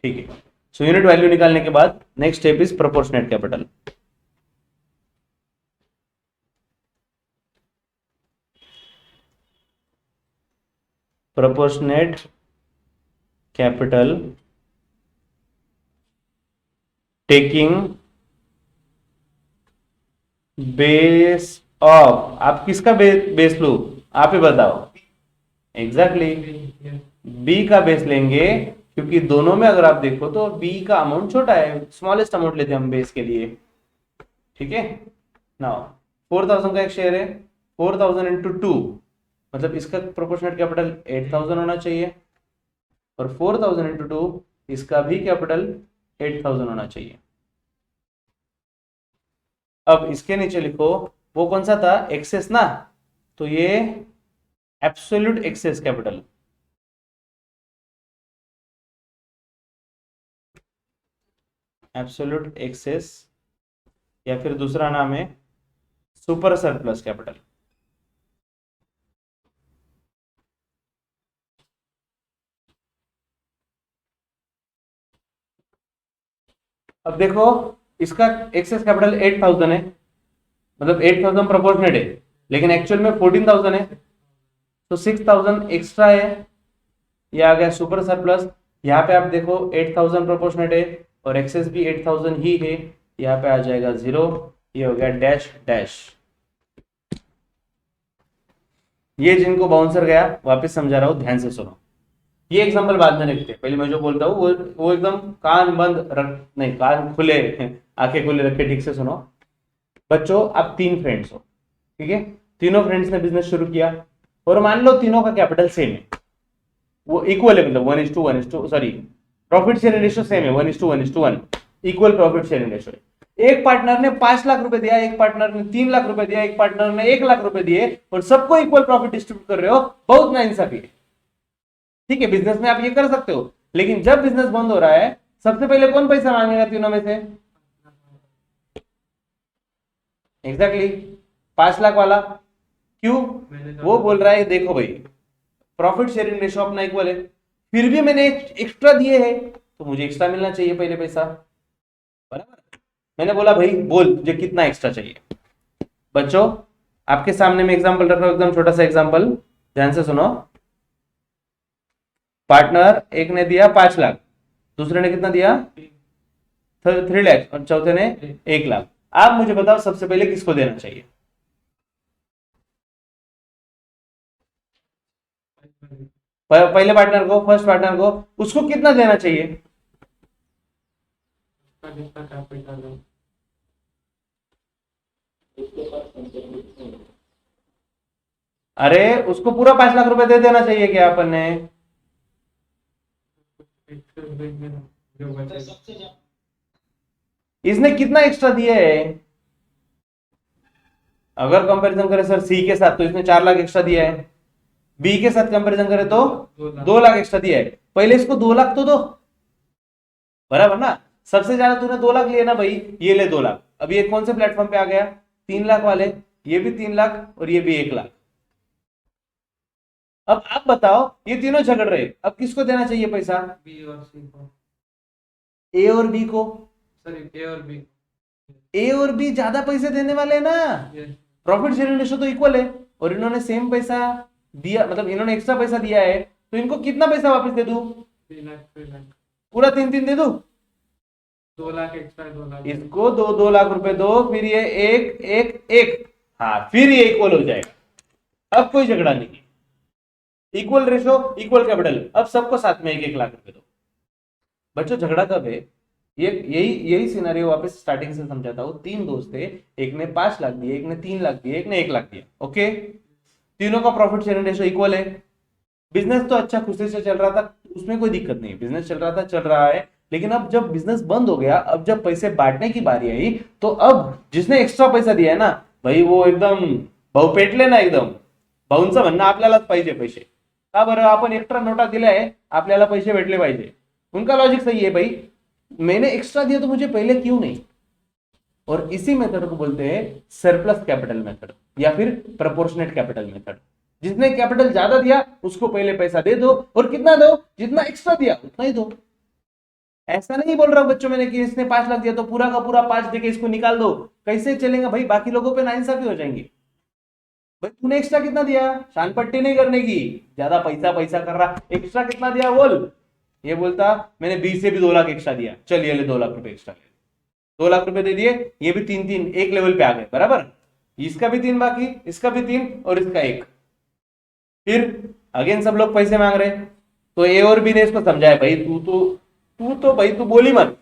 ठीक है। सो यूनिट वैल्यू निकालने के बाद next step is proportionate capital. Proportionate capital taking base of, आप किसका बेस लो? आप ही बताओ। एग्जैक्टली बी का बेस लेंगे, क्योंकि दोनों में अगर आप देखो तो बी का अमाउंट छोटा है, स्मॉलेस्ट अमाउंट लेते हैं हम बेस के लिए। ठीक है नाउ 4,000 का एक शेयर है, 4,000 इंटू 2 मतलब इसका प्रोपोर्शनेट कैपिटल 8,000 होना चाहिए, और 4,000 इंटू 2 इसका भी कैपिटल 8,000 होना चाहिए। अब इसके नीचे लिखो, वो कौन सा था? एक्सेस ना, तो ये absolute excess capital. Absolute excess, या फिर दूसरा नाम है सुपर सरप्लस कैपिटल। अब देखो इसका एक्सेस कैपिटल 8,000 है, मतलब 8,000 प्रोपोर्शनेट है, लेकिन एक्चुअल में 14,000 है, तो 6,000 एक्स्ट्रा है, ये आ गया सुपर सरप्लस। यहाँ पे आप देखो 8,000 प्रोपोर्शनेट है और एक्सेस भी 8,000 ही है, यहाँ पे आ जाएगा 0, ये हो गया डैश डैश। ये जिनको बाउंसर गया, वापस समझा रहा हूं, ध्यान से सुनो। ये एग्जांपल बाद में रखते हैं, पहले मैं जो बोलता हूँ वो एकदम कान बंद रख, नहीं कान खुले आंखें खुले रख के ठीक से सुनो। बच्चों आप 3 फ्रेंड्स हो, ठीक है? तीनों फ्रेंड्स ने बिजनेस शुरू किया, और मान लो तीनों का कैपिटल सेम है, वो इक्वल है, मतलब 1:1, sorry profit sharing ratio same है, 1:1, इक्वल प्रॉफिट शेयरिंग रेशियो है। एक पार्टनर ने 5 लाख रुपए दिया, एक पार्टनर ने 3 लाख रुपए दिया, एक पार्टनर ने 1 लाख रुपए दिए, और सबको इक्वल प्रॉफिट डिस्ट्रीब्यूट कर रहे हो, बहुत नाइंसाफी है। ठीक है, बिजनेस में आप ये कर सकते हो, लेकिन जब बिजनेस बंद हो रहा है, सबसे पहले कौन पैसा मांगेगा तीनों में से? एग्जैक्टली 5 लाख वाला। क्यों? वो बोल रहा है देखो भाई प्रॉफिट शेयरिंग रेशियो अपना इक्वल है, फिर भी मैंने एक्स्ट्रा दिए हैं, तो मुझे एक्स्ट्रा मिलना चाहिए पहले पैसा, बराबर? मैंने बोला भाई बोल तुझे कितना एक्स्ट्रा चाहिए। बच्चों आपके सामने में एग्जांपल रख रहा हूं, एकदम छोटा सा एग्जांपल, ध्यान से सुनो। पार्टनर एक ने दिया 5 लाख, दूसरे ने कितना दिया? 3 लाख, और चौथे ने 1 लाख। आप मुझे बताओ सबसे पहले किसको देना चाहिए? पहले पार्टनर को, फर्स्ट पार्टनर को, उसको कितना देना चाहिए? अरे उसको पूरा 5 लाख रुपए दे देना चाहिए क्या अपन ने? जो बचे इसने कितना एक्स्ट्रा दिया है? अगर कंपैरिजन करें सर सी के साथ तो इसने 4 लाख एक्स्ट्रा दिया है, बी के साथ कंपैरिजन करें तो 2 लाख एक्स्ट्रा दिया है। पहले इसको 2 लाख तो दो, बराबर ना? सबसे ज्यादा तूने 2 लाख लिए ना भाई, ये ले 2 लाख। अब ये कौन से प्लेटफॉर्म पे आ गया? 3 लाख वाले, ये भी 3 लाख और ये भी 1 लाख। अब आप बताओ, ये तीनों झगड़ रहे, अब किसको देना चाहिए पैसा? बी और सी को, ए और बी को। सॉरी ए और बी। ए और बी ज्यादा पैसे देने वाले हैं ना, यस प्रॉफिट शेयरिंग रेशो तो इक्वल है, और इन्होंने सेम पैसा दिया, मतलब इन्होंने एक्स्ट्रा पैसा दिया है, तो इनको कितना पैसा वापस दे दूं? 3 लाख। पूरा 3 3 दे दूं? 2 लाख एक्स्ट्रा, 2 लाख। इसको 2 लाख रुपए दो, फिर ये एक एक एक, हाँ फिर ये इक्वल हो जाएगा। अब कोई झगड़ा नहीं, इक्वल रेशो इक्वल कैपिटल, अब सबको साथ में 1 1 लाख रुपए दो। बच्चों झगड़ा कब है? ये यही यही सिनेरियो वापस स्टार्टिंग से समझाता हूं। 3 दोस्त थे, एक ने 5 लाख दिए, एक ने 3 लाख दिए, एक ने 1 लाख दिया। ओके, तीनों का प्रॉफिट शेयरिंग रेशो इक्वल है। बिजनेस तो अच्छा खुशी से चल रहा था, उसमें कोई दिक्कत नहीं, बिजनेस चल रहा था, चल रहा है। लेकिन अब जब बिजनेस बंद हो गया, अब जब पैसे बांटने की बारी आई, तो अब जिसने एक्स्ट्रा पैसा दिया है ना भाई, वो एकदम भाऊ पेटले ना, एकदम भाऊंचं म्हणणं आपल्यालाच पाहिजे पैसे, का बरं? आपण एक्स्ट्रा नोटा दिलाय, आपल्याला पैसे भेटले पाहिजे। उनका लॉजिक सही है भाई, मैंने एक्स्ट्रा दिया तो मुझे पहले क्यों नहीं? और इसी मेथड को बोलते हैं सरप्लस कैपिटल मेथड या फिर प्रोपोर्शनेट कैपिटल मेथड। जिसने कैपिटल ज्यादा दिया उसको पहले पैसा दे दो, और कितना दो? जितना एक्स्ट्रा दिया उतना ही दो। ऐसा नहीं बोल रहा हूं बच्चों मैंने कि इसने 5 लाख दिया तो पूरा का पूरा 5 देके इसको निकाल दो, कैसे चलेगा भाई? बाकी लोगों पे नाइंसाफी हो जाएंगी। भाई तूने एक्स्ट्रा कितना दिया? शानपट्टी नहीं करने की, ज्यादा पैसा पैसा कर रहा, एक्स्ट्रा कितना दिया बोल। ये बोलता मैंने बी से भी 2 लाख एक्स्ट्रा दिया, चल ये ले 2 लाख रुपए एक्स्ट्रा ले। 2 लाख रुपए दे दिए, ये भी 3 3 एक लेवल पे आ गए, बराबर? इसका भी 3 बाकी, इसका भी 3 और इसका 1। फिर अगेन सब लोग पैसे मांग रहे, तो ए और बी ने इसको समझाया भाई तू तो भाई तू बोली मत,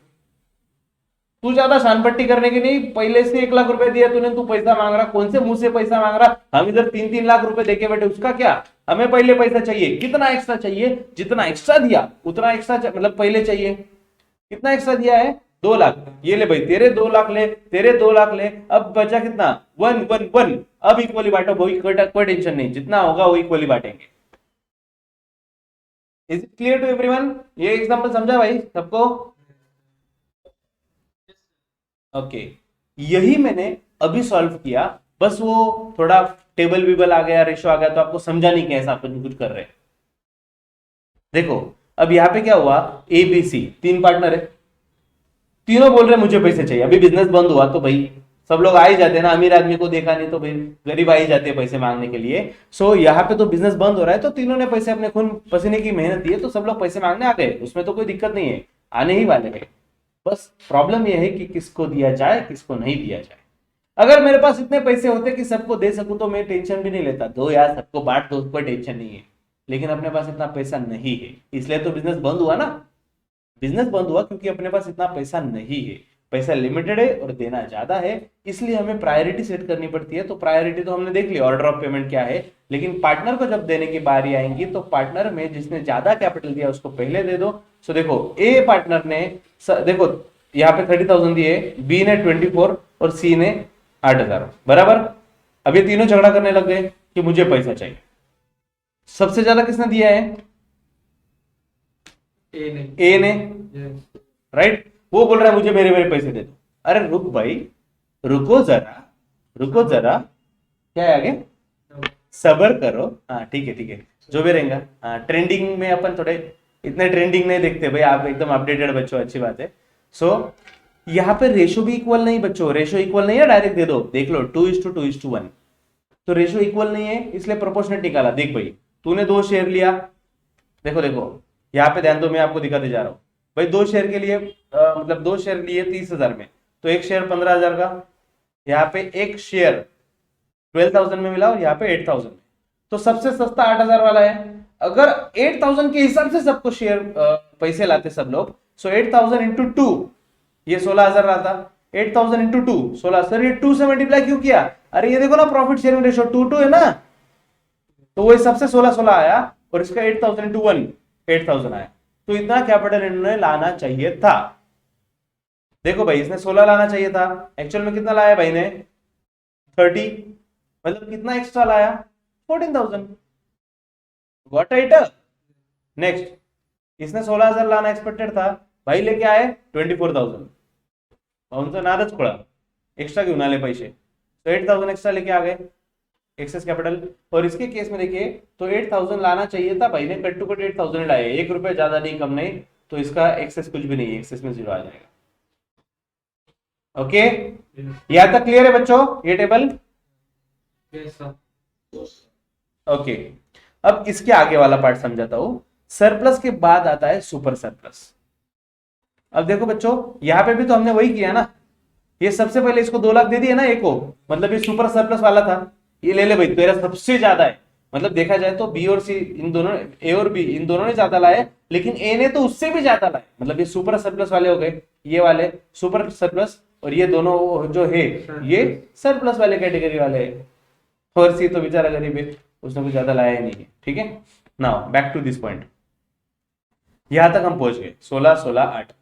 तू ज्यादा शानपट्टी करने की नहीं, पहले से 1 लाख रुपए दिया तूने, तू पैसा मांग रहा, कौन से मुंह से पैसा मांग रहा? हम इधर 3 3 लाख रुपए देके बैठे, उसका क्या? हमें पहले पैसा चाहिए। कितना एक्स्ट्रा चाहिए? जितना एक्स्ट्रा दिया उतना एक्स्ट्रा मतलब पहले चाहिए। कितना एक्स्ट्रा दिया है? 2 लाख। ये ले भाई तेरे 2 लाख ले, तेरे 2 लाख ले, अब बचा कितना? 1 1 1। अब इक्वली बांटो भाई, कोई टेंशन नहीं, जितना होगा वो इक्वली बांटेंगे। Is it clear to everyone? ये एग्जांपल समझा भाई सबको? ओके, यही मैंने अभी सॉल्व किया, बस वो थोड़ा टेबल विबल आ गया, रेशो आ गया, तो आपको समझा नहीं कैसा अपन कुछ कर रहे हैं। देखो अब यहाँ पे क्या हुआ, ए बी सी 3 पार्टनर है, तीनों बोल रहे मुझे पैसे चाहिए। अभी बिजनेस बंद हुआ तो भाई सब लोग आ ही जाते हैं ना, अमीर आदमी को देखा नहीं तो भाई गरीब आ ही जाते हैं पैसे मांगने के लिए। सो यहाँ पे तो बिजनेस बंद हो रहा है, तो तीनों ने पैसे अपने खून पसीने की मेहनत दी है, तो सब लोग पैसे मांगने आ गए, उसमें तो कोई दिक्कत नहीं है, आने ही वाले हैं। बस प्रॉब्लम यह है कि किसको दिया जाए, किसको नहीं दिया जाए। अगर मेरे पास इतने पैसे होते कि सबको दे सकूं तो मैं टेंशन भी नहीं लेता, दो यार सबको बांट दो, कोई टेंशन नहीं है। लेकिन अपने पास इतना पैसा नहीं है, इसलिए तो बिजनेस बंद हुआ ना। बिजनेस बंद हुआ क्योंकि अपने पास इतना पैसा नहीं है, पैसा लिमिटेड है और देना ज्यादा है, इसलिए हमें प्रायोरिटी सेट करनी पड़ती है। तो प्रायोरिटी तो हमने देख लिया, ऑर्डर ऑफ पेमेंट क्या है, लेकिन पार्टनर को जब देने की बारी आएंगी तो पार्टनर में जिसने ज्यादा कैपिटल दिया उसको पहले दे दो। सो देखो ए पार्टनर ने देखो यहाँ पे 30,000 दिए, बी ने 24 और सी ने 8,000, बराबर। अब ये तीनों झगड़ा करने लग गए कि मुझे पैसा चाहिए। सबसे ज्यादा किसने दिया है? ए ने, राइट। वो बोल रहा है मुझे मेरे मेरे पैसे दे दो। अरे रुक भाई, रुको जरा, रुको जरा, क्या है आगे? सबर करो। हाँ ठीक है ठीक है, जो भी रहेगा। हाँ ट्रेंडिंग में अपन थोड़े इतने ट्रेंडिंग नहीं देखते भाई, आप एकदम अपडेटेड बच्चों, अच्छी बात है। सो यहाँ पे रेशो भी इक्वल नहीं बच्चों, रेशो इक्वल नहीं है, डायरेक्ट दे दो, देख लो 2:2:1। तो रेशो इक्वल नहीं है, इसलिए प्रोपोर्शनेट निकाला। देख भाई तूने 2 शेयर लिया, देखो देखो यहाँ पे ध्यान दो, मैं आपको दिखाते जा रहा हूँ भाई। 2 शेयर के लिए मतलब 2 शेयर लिए 30,000 में, तो एक शेयर 15,000 का, यहाँ पे एक शेयर 12,000 में मिला और यहाँ पे 8,000 में, तो सबसे सस्ता 8,000 वाला है। अगर 8,000 के हिसाब से सबको शेयर पैसे लाते सब लोग, सो 8,000 इंटू 2, ये 16,000 रहा था, 8,000 इंटू 2 16। सर ये 2 से मल्टीप्लाई क्यों किया? अरे ये देखो ना, प्रॉफिट शेयरिंग रेशो 2:2 है ना, तो वो सबसे 16 आया और इसका 8,000 इंटू 1 8,000 आया। तो इतना कैपिटल इन्होंने लाना चाहिए था। देखो भाई इसने 16 लाना चाहिए था, एक्चुअल में कितना लाया भाई ने 30, मतलब कितना एक्स्ट्रा लाया 14,000। Got it. नेक्स्ट, इसने 16,000 लाना एक्सपेक्टेड था, भाई लेके आए 24,000। उनसे नाराज खोड़ा, एक्स्ट्रा क्यों ना ले पैसे, तो 8,000 एक्स्ट्रा लेके आ गए एक्सेस कैपिटल। और इसके केस में देखिए तो 8,000 लाना चाहिए था, भाई ने कट टू कट 8,000 लाए, 1 रुपए ज्यादा नहीं कम नहीं, तो इसका एक्सेस कुछ भी नहीं है, एक्सेस में 0 आ जाएगा। ओके, यहां तक क्लियर है बच्चों ये टेबल? Yes sir. ओके, अब इसके आगे वाला पार्ट समझाता हूं। सरप्लस के बाद आता है सुपर सरप्लस। अब देखो बच्चों यहां पे भी तो हमने वही किया ना, ये सबसे पहले इसको 2 लाख दे दिया ना ए को, मतलब ये सुपर सरप्लस वाला था, ये ले ले भाई तेरा सबसे ज्यादा है। मतलब देखा जाए तो बी और सी इन दोनों, ए और बी इन दोनों ने ज्यादा लाए, लेकिन ए ने तो उससे भी ज्यादा लाए, मतलब ये सुपर सरप्लस वाले हो गए, ये वाले सुपर सरप्लस, और ये दोनों जो है ये सरप्लस वाले कैटेगरी वाले है। और सी तो बेचारा गरीब है, उसने कुछ ज्यादा लाया ही नहीं है। ठीक है, now back to this point, यहां तक हम पहुंच गए 16 16 8।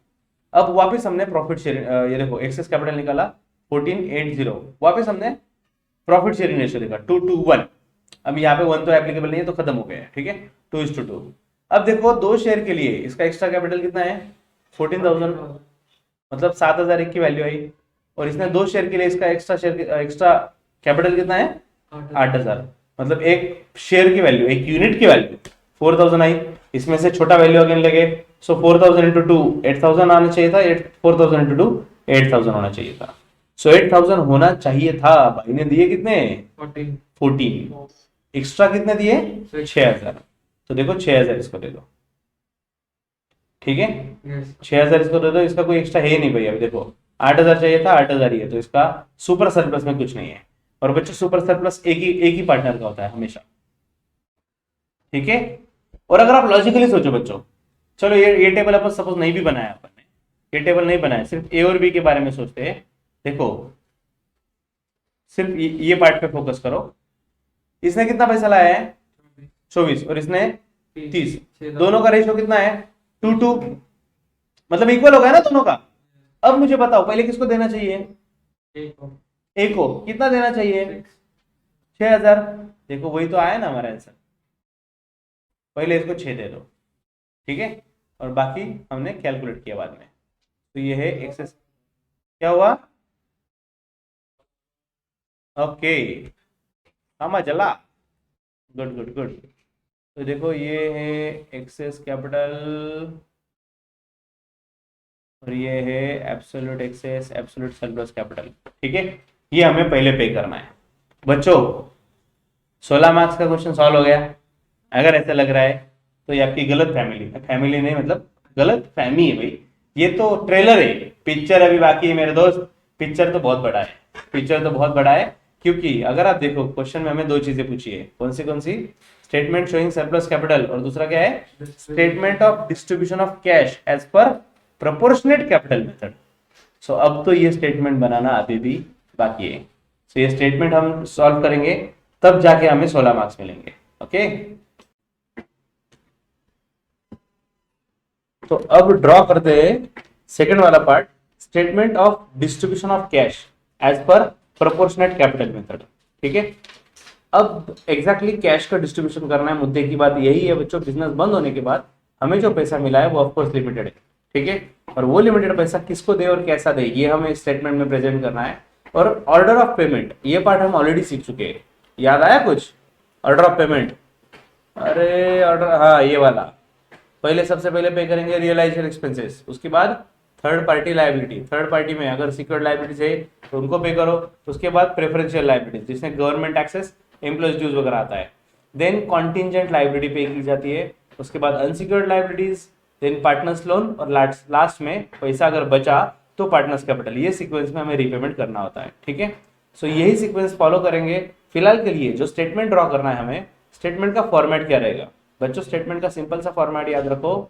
अब वापस हमने प्रॉफिट शेयरिंग, ये देखो एक्सेस कैपिटल निकाला 1480, वापस हमने प्रॉफिट शेयरिंग रेशियो देखा 2:1। अब यहाँ पे 1 तो एप्लीकेबल नहीं है तो खत्म हो गया है। ठीक है, 2:2। अब देखो 2 शेयर के लिए इसका एक्स्ट्रा कैपिटल कितना है 14,000, मतलब 7,001 की वैल्यू आई। और इसने 2 शेयर के लिए इसका एक्स्ट्रा कैपिटल कितना है 8,000, मतलब एक शेयर की वैल्यू, एक यूनिट की वैल्यू 4,000 आई। इसमें से छोटा वैल्यू अगेन लगे, सो 4,000 इंटू 2 8,000 आना चाहिए था, 4,000 इंटू 2 8,000 होना चाहिए था। सो 8,000 होना चाहिए था, भाई ने दिए कितने 14, एक्स्ट्रा कितने दिए 6,000। तो देखो 6,000 इसको दे दो। ठीक है, यस 6,000 इसको दे दो, इसका कोई एक्स्ट्रा है नहीं भाई। अभी देखो 8,000 चाहिए था, 8,000 ही है, तो इसका सुपर सरप्लस में कुछ नहीं है। और बच्चों सुपर सरप्लस एक ही पार्टनर का होता है हमेशा। ठीक है, और अगर आप लॉजिकली सोचो बच्चों, चलो ये टेबल अपन सपोज नहीं भी बनाया अपन ने, ये टेबल नहीं बनाया, सिर्फ ए और बी के बारे में सोचते हैं। देखो सिर्फ ये पार्ट पे फोकस करो, इसने कितना पैसा लाया है 24 और इसने 30, दोनों का रेशियो कितना है 2:2, मतलब इक्वल हो गया ना दोनों का। अब मुझे बताओ पहले किसको देना चाहिए, ए को कितना देना चाहिए 6,000। देखो वही तो आया ना हमारा आंसर, पहले इसको 6 दे दो। ठीक है, और बाकी हमने कैलकुलेट किया बाद में। तो ये है एक्सेस, क्या हुआ ओके समझ चला, गुड गुड गुड। तो देखो ये है एक्सेस कैपिटल और ये है absolute excess absolute surplus capital. ठीक है, ये हमें पहले पे करना है बच्चों। 16 मार्क्स का क्वेश्चन सॉल्व हो गया। अगर ऐसा लग रहा है तो ये आपकी गलत फैमिली नहीं, मतलब गलत फहमी है भाई। ये तो ट्रेलर है, पिक्चर अभी बाकी है मेरे दोस्त। पिक्चर तो बहुत बड़ा है, पिक्चर तो बहुत बड़ा है, क्योंकि अगर आप देखो क्वेश्चन में हमें 2 चीजें पूछी है, कौन सी स्टेटमेंट शोइंग सरप्लस कैपिटल, और दूसरा क्या है statement of distribution of cash as per proportionate capital method. So अब तो ये स्टेटमेंट बनाना अभी भी बाकी है। सो ये स्टेटमेंट हम सॉल्व करेंगे तब जाके हमें 16 मार्क्स मिलेंगे। ओके, तो अब ड्रॉ करते हैं सेकंड वाला part, statement of distribution of cash as per proportionate capital method. ठीक है, अब एग्जैक्टली कैश का डिस्ट्रीब्यूशन करना है। मुद्दे की बात यही है बच्चों, बिजनेस बंद होने के बाद हमें जो पैसा मिला है वो ऑफकोर्स लिमिटेड है। ठीक है, और वो लिमिटेड पैसा किसको दे और कैसा दे ये हमें स्टेटमेंट में प्रेजेंट करना है। और ऑर्डर ऑफ पेमेंट ये पार्ट हम ऑलरेडी सीख चुके हैं, याद आया कुछ ऑर्डर ऑफ पेमेंट? अरे ऑर्डर, हाँ ये वाला, पहले सबसे पहले पे करेंगे रियलाइजेशन एक्सपेंसेस, उसके बाद third party liability, third party में अगर सिक्योर्ड लायबिलिटीज है तो उनको पे करो, उसके बाद प्रेफरेंशियल लायबिलिटीज जिसमें गवर्नमेंट टैक्सेस एम्प्लॉयज ड्यूज वगैरह आता है, देन कॉन्टिजेंट लायबिलिटी पे की जाती है, उसके बाद unsecured liabilities, then partners loan, और लास्ट में पैसा अगर बचा तो पार्टनर्स कैपिटल। ये सीक्वेंस में हमें रीपेमेंट करना होता है। ठीक है, सो यही सीक्वेंस फॉलो करेंगे। फिलहाल के लिए जो स्टेटमेंट ड्रॉ करना है हमें, स्टेटमेंट का फॉर्मेट क्या रहेगा बच्चों? स्टेटमेंट का सिंपल सा फॉर्मेट याद रखो,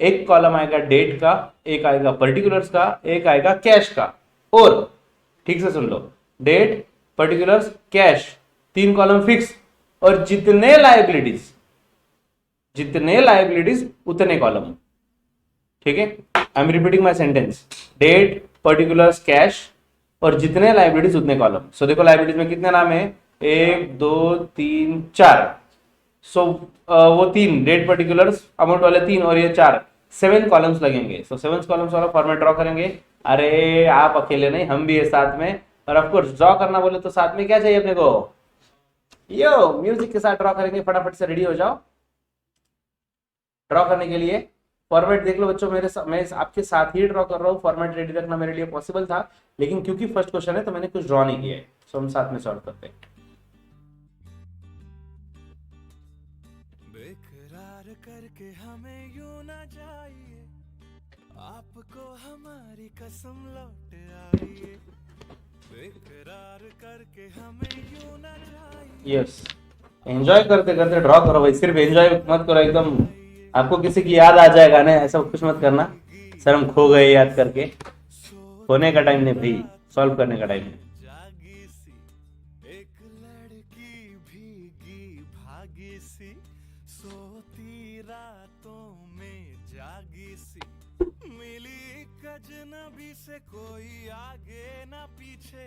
एक कॉलम आएगा डेट का, एक आएगा पर्टिकुलर्स का, एक आएगा कैश का। और ठीक से सुन लो, date particulars cash 3 column fix और जितने लाइबिलिटीज उतने कॉलम। ठीक है, I am repeating my sentence, date, particulars, cash और जितने लाइबिलिटीज उतने कॉलम। सो देखो लाइबिलिटीज में कितने नाम है, 1 2 3 4। सो वो 3 डेट, पर्टिकुलर्स, अमाउंट वाले 3 और ये 4, 7 कॉलम्स लगेंगे। सो 7 कॉलम्स वाला फॉर्मेट ड्रॉ करेंगे। अरे आप अकेले नहीं, हम भी है साथ में। और ऑफकोर्स ड्रॉ करना बोले तो साथ में क्या चाहिए अपने को, यो म्यूजिक के साथ ड्रॉ करेंगे। फटाफट से रेडी हो जाओ ड्रॉ करने के लिए। फॉर्मेट देख लो बच्चों, मैं आपके साथ ही ड्रॉ कर रहा हूँ। फॉर्मेट रेडी रखना मेरे लिए पॉसिबल था, लेकिन क्योंकि फर्स्ट क्वेश्चन है तो मैंने कुछ ड्रॉ नहीं किया है। सो हम साथ में सॉल्व करते हैं। बेकरार करके हमें यूं ना जाइए, आपको हमारी कसम लौट आइए। बेकरार करके हमें यूं ना जाइए। यस, एंजॉय करते करते ड्रॉ करो भाई, सिर्फ एंजॉय मत करो एकदम आपको किसी की याद आ जाए गाने, ऐसा कुछ मत करना। सर हम खो गए याद करके, होने का टाइम नहीं भाई, सॉल्व करने का टाइम है। जागी सी एक लड़की भीगी भागी सी, सोती रातों में जागी सी, मिली एक अजनबी से कोई आगे ना पीछे,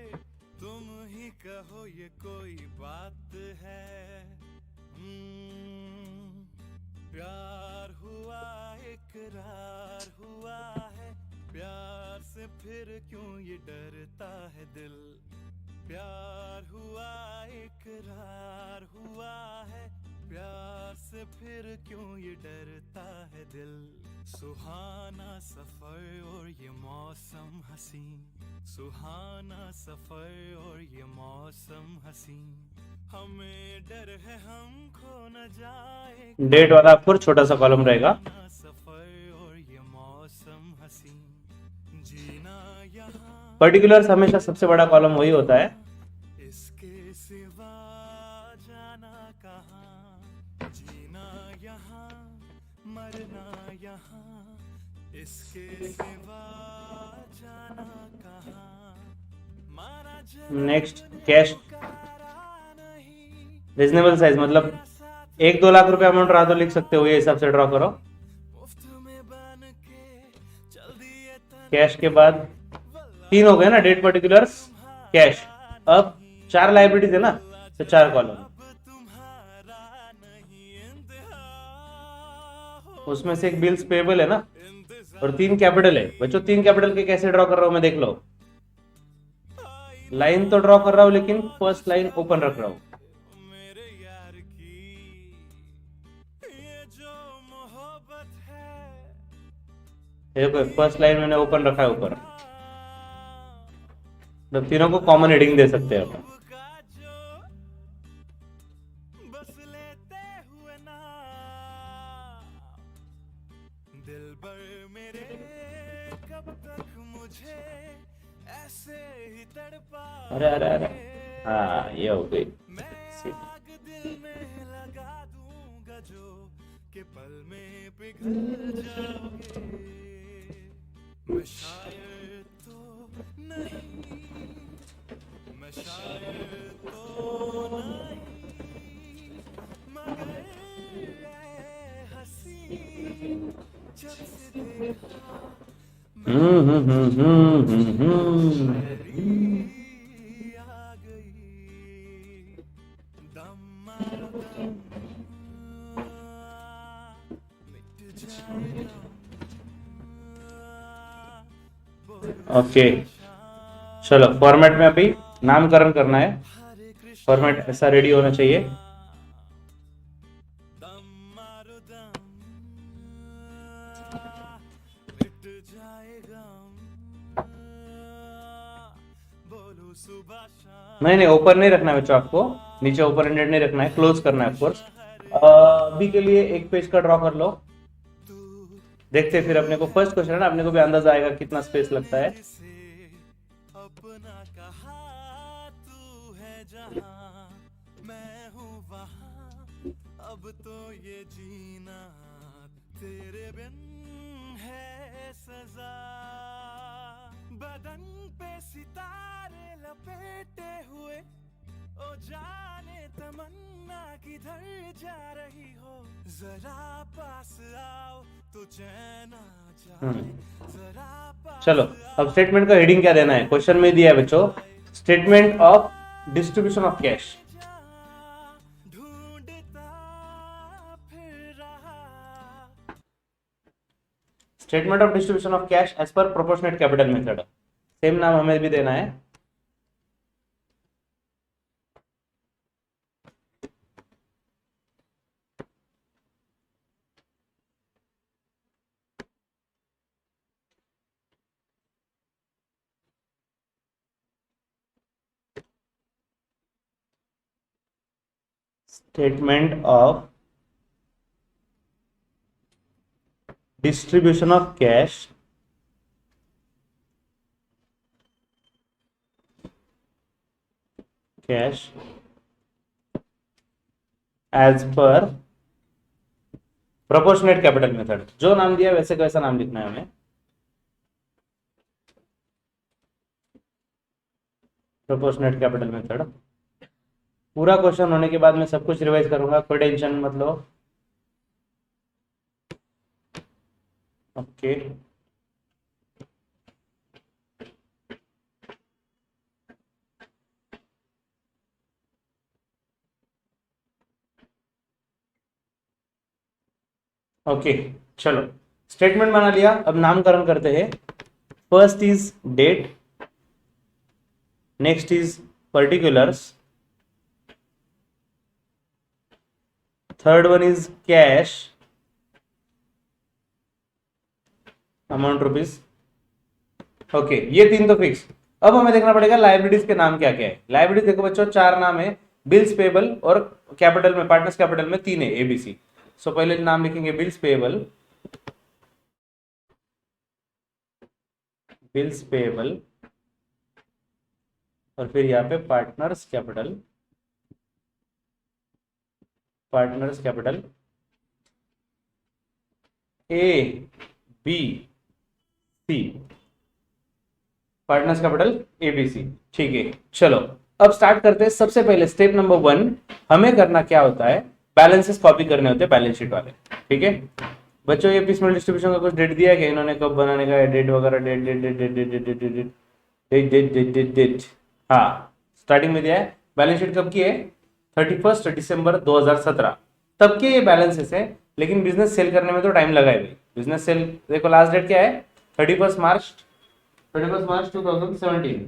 तुम ही कहो ये कोई बात है। प्यार हुआ इकरार हुआ है, प्यार से फिर क्यों ये डरता है दिल। प्यार हुआ इकरार हुआ है, प्यार से फिर क्यों ये डरता है दिल। सुहाना सफर और ये मौसम हसीन, सुहाना सफर और ये मौसम हसीन, हमें डर है हम खो न जाए। डेट वाला आपको छोटा सा कॉलम रहेगा। सफर और ये मौसम हसीन, जीना यहाँ पर्टिकुलर्स हमेशा सबसे बड़ा कॉलम वही होता है। इसके सिवा जाना कहाँ, जीना यहाँ मरना यहाँ, इसके सिवा जाना कहाँ, मारा नेक्स्ट कैश, रीजनेबल साइज, मतलब 1-2 लाख रुपए अमाउंट रहा तो लिख सकते हो, ये हिसाब से ड्रॉ करो। कैश के बाद 3 हो गए ना, डेट, पर्टिकुलर्स, कैश। अब 4 लाइबिलिटीज है ना, तो 4 कॉलम, उसमें से एक बिल्स पेबल है ना, और 3 कैपिटल है। बच्चों 3 कैपिटल के कैसे ड्रॉ कर रहा हूं मैं, देख लो। लाइन तो ड्रॉ कर रहा हूं, लेकिन फर्स्ट लाइन ओपन रख रहा हूं। देखो फर्स्ट लाइन मैंने ओपन रखा है ऊपर, तो तीनों को कॉमन हेडिंग दे सकते हैं अपन। बस लेते हुए ना दिल भर मेरे, कब तक मुझे ऐसे ही तड़पा। अरे अरे अरे, हाँ ये हो गई। मैं आग दिल में लगा दूंगा जो, कि पल में पिघल जाओगे। मैं शायर तो नहीं, मैं शायर तो नहीं, मगर ऐ हसीन जब से देखा आ गई। दम मारो दम, मिट जाएगा। ओके चलो, फॉर्मेट में अभी नामकरण करना है। फॉर्मेट ऐसा रेडी होना चाहिए। दम मारो दम, मिट जाएगा। बोलो सुबह शाम। नहीं ऊपर नहीं रखना है बच्चों, आपको नीचे ओपन एंडेड नहीं रखना है, क्लोज करना है ऑफकोर्स। अभी के लिए एक पेज का ड्रॉ कर लो, देखते फिर अपने को फर्स्ट क्वेश्चन है ना, अपने को भी अंदाजा आएगा कितना स्पेस लगता है। अपना कहा तू है जहां, मैं हूँ वहां, अब तो ये जीना तेरे बिन है सजा। बदन पे सितारे लपेटे हुए, ओ जाने तमन्ना की जा रही हो, जरा पास आओ तो चैन आ जाए, जरा पास चलो अब स्टेटमेंट का हेडिंग क्या देना है, क्वेश्चन में दिया है बच्चों, statement of distribution of cash. जा, ढूंढता फिर रहा। Statement of distribution of cash as per proportionate capital method, same नाम हमें भी देना है। स्टेटमेंट ऑफ distribution of cash as per proportionate capital method। जो नाम दिया वैसे का वैसा नाम लिखना है हमें, प्रोपोर्शनेट कैपिटल मेथड। पूरा क्वेश्चन होने के बाद मैं सब कुछ रिवाइज करूंगा, कोई टेंशन मत लो। ओके ओके चलो स्टेटमेंट बना लिया, अब नामकरण करते हैं। First is date, next is particulars, third one is cash amount rupees. Okay ये तीन तो फिक्स। अब हमें देखना पड़ेगा लाइबिलिटीज के नाम क्या क्या है। लाइबिलिटीज देखो बच्चों चार नाम है, बिल्स पेबल और कैपिटल में पार्टनर्स कैपिटल में तीन है एबीसी। सो पहले नाम लिखेंगे बिल्स पेबल, बिल्स पेबल और फिर यहाँ पे partners capital, partners capital A B C, partners capital ABC. ठीक है चलो अब स्टार्ट करते हैं। सबसे पहले स्टेप नंबर 1 हमें करना क्या होता है, बैलेंसेस कॉपी करने होते हैं बैलेंस शीट वाले। ठीक है बच्चों ये पिसमेल डिस्ट्रीब्यूशन का कुछ डेट दिया है कि इन्होंने कब बनाने का है, डेट वगैरह, date date date date date date date date date date date date. हाँ स्टार्टिंग में दिया है बैलेंस शीट कब की है, 31 दिसंबर 2017 तब के ये बैलेंसेस है। लेकिन बिजनेस सेल करने में तो टाइम लगा है भाई। बिजनेस सेल देखो लास्ट डेट क्या है 31 मार्च 2017।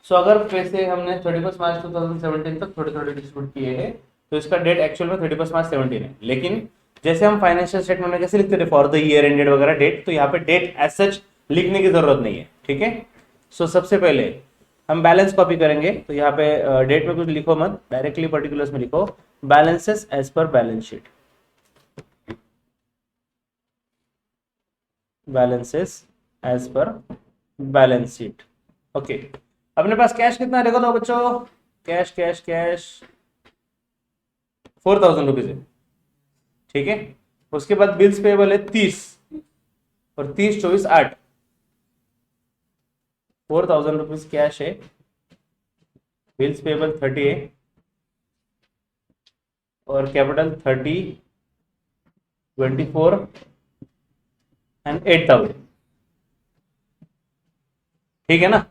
सो अगर पैसे हमने 31 मार्च 2017 तक थोड़े थोड़े डिस्ट्रीब्यूट किए हैं तो इसका डेट एक्चुअल में 31 मार्च 17 है। लेकिन जैसे हम फाइनेंशियल स्टेटमेंट में कैसे लिखते थे फॉर द ईयर एंडेड वगैरह डेट, तो यहाँ पे डेट एज सच लिखने की जरूरत नहीं है। ठीक है सो सबसे पहले हम बैलेंस कॉपी करेंगे, तो यहाँ पे डेट में कुछ लिखो मत, डायरेक्टली पर्टिकुलर्स में लिखो balances as per balance sheet, balances as per balance sheet. Okay अपने पास कैश कितना है देखो तो बच्चों, कैश कैश कैश 4000 रुपीज है। ठीक है उसके बाद बिल्स पेबल है 30 और 30 24 8, 4000 रुपीज कैश है, बिल्स पेबल 30 है और कैपिटल 30 24 एंड 8000। ठीक है ना।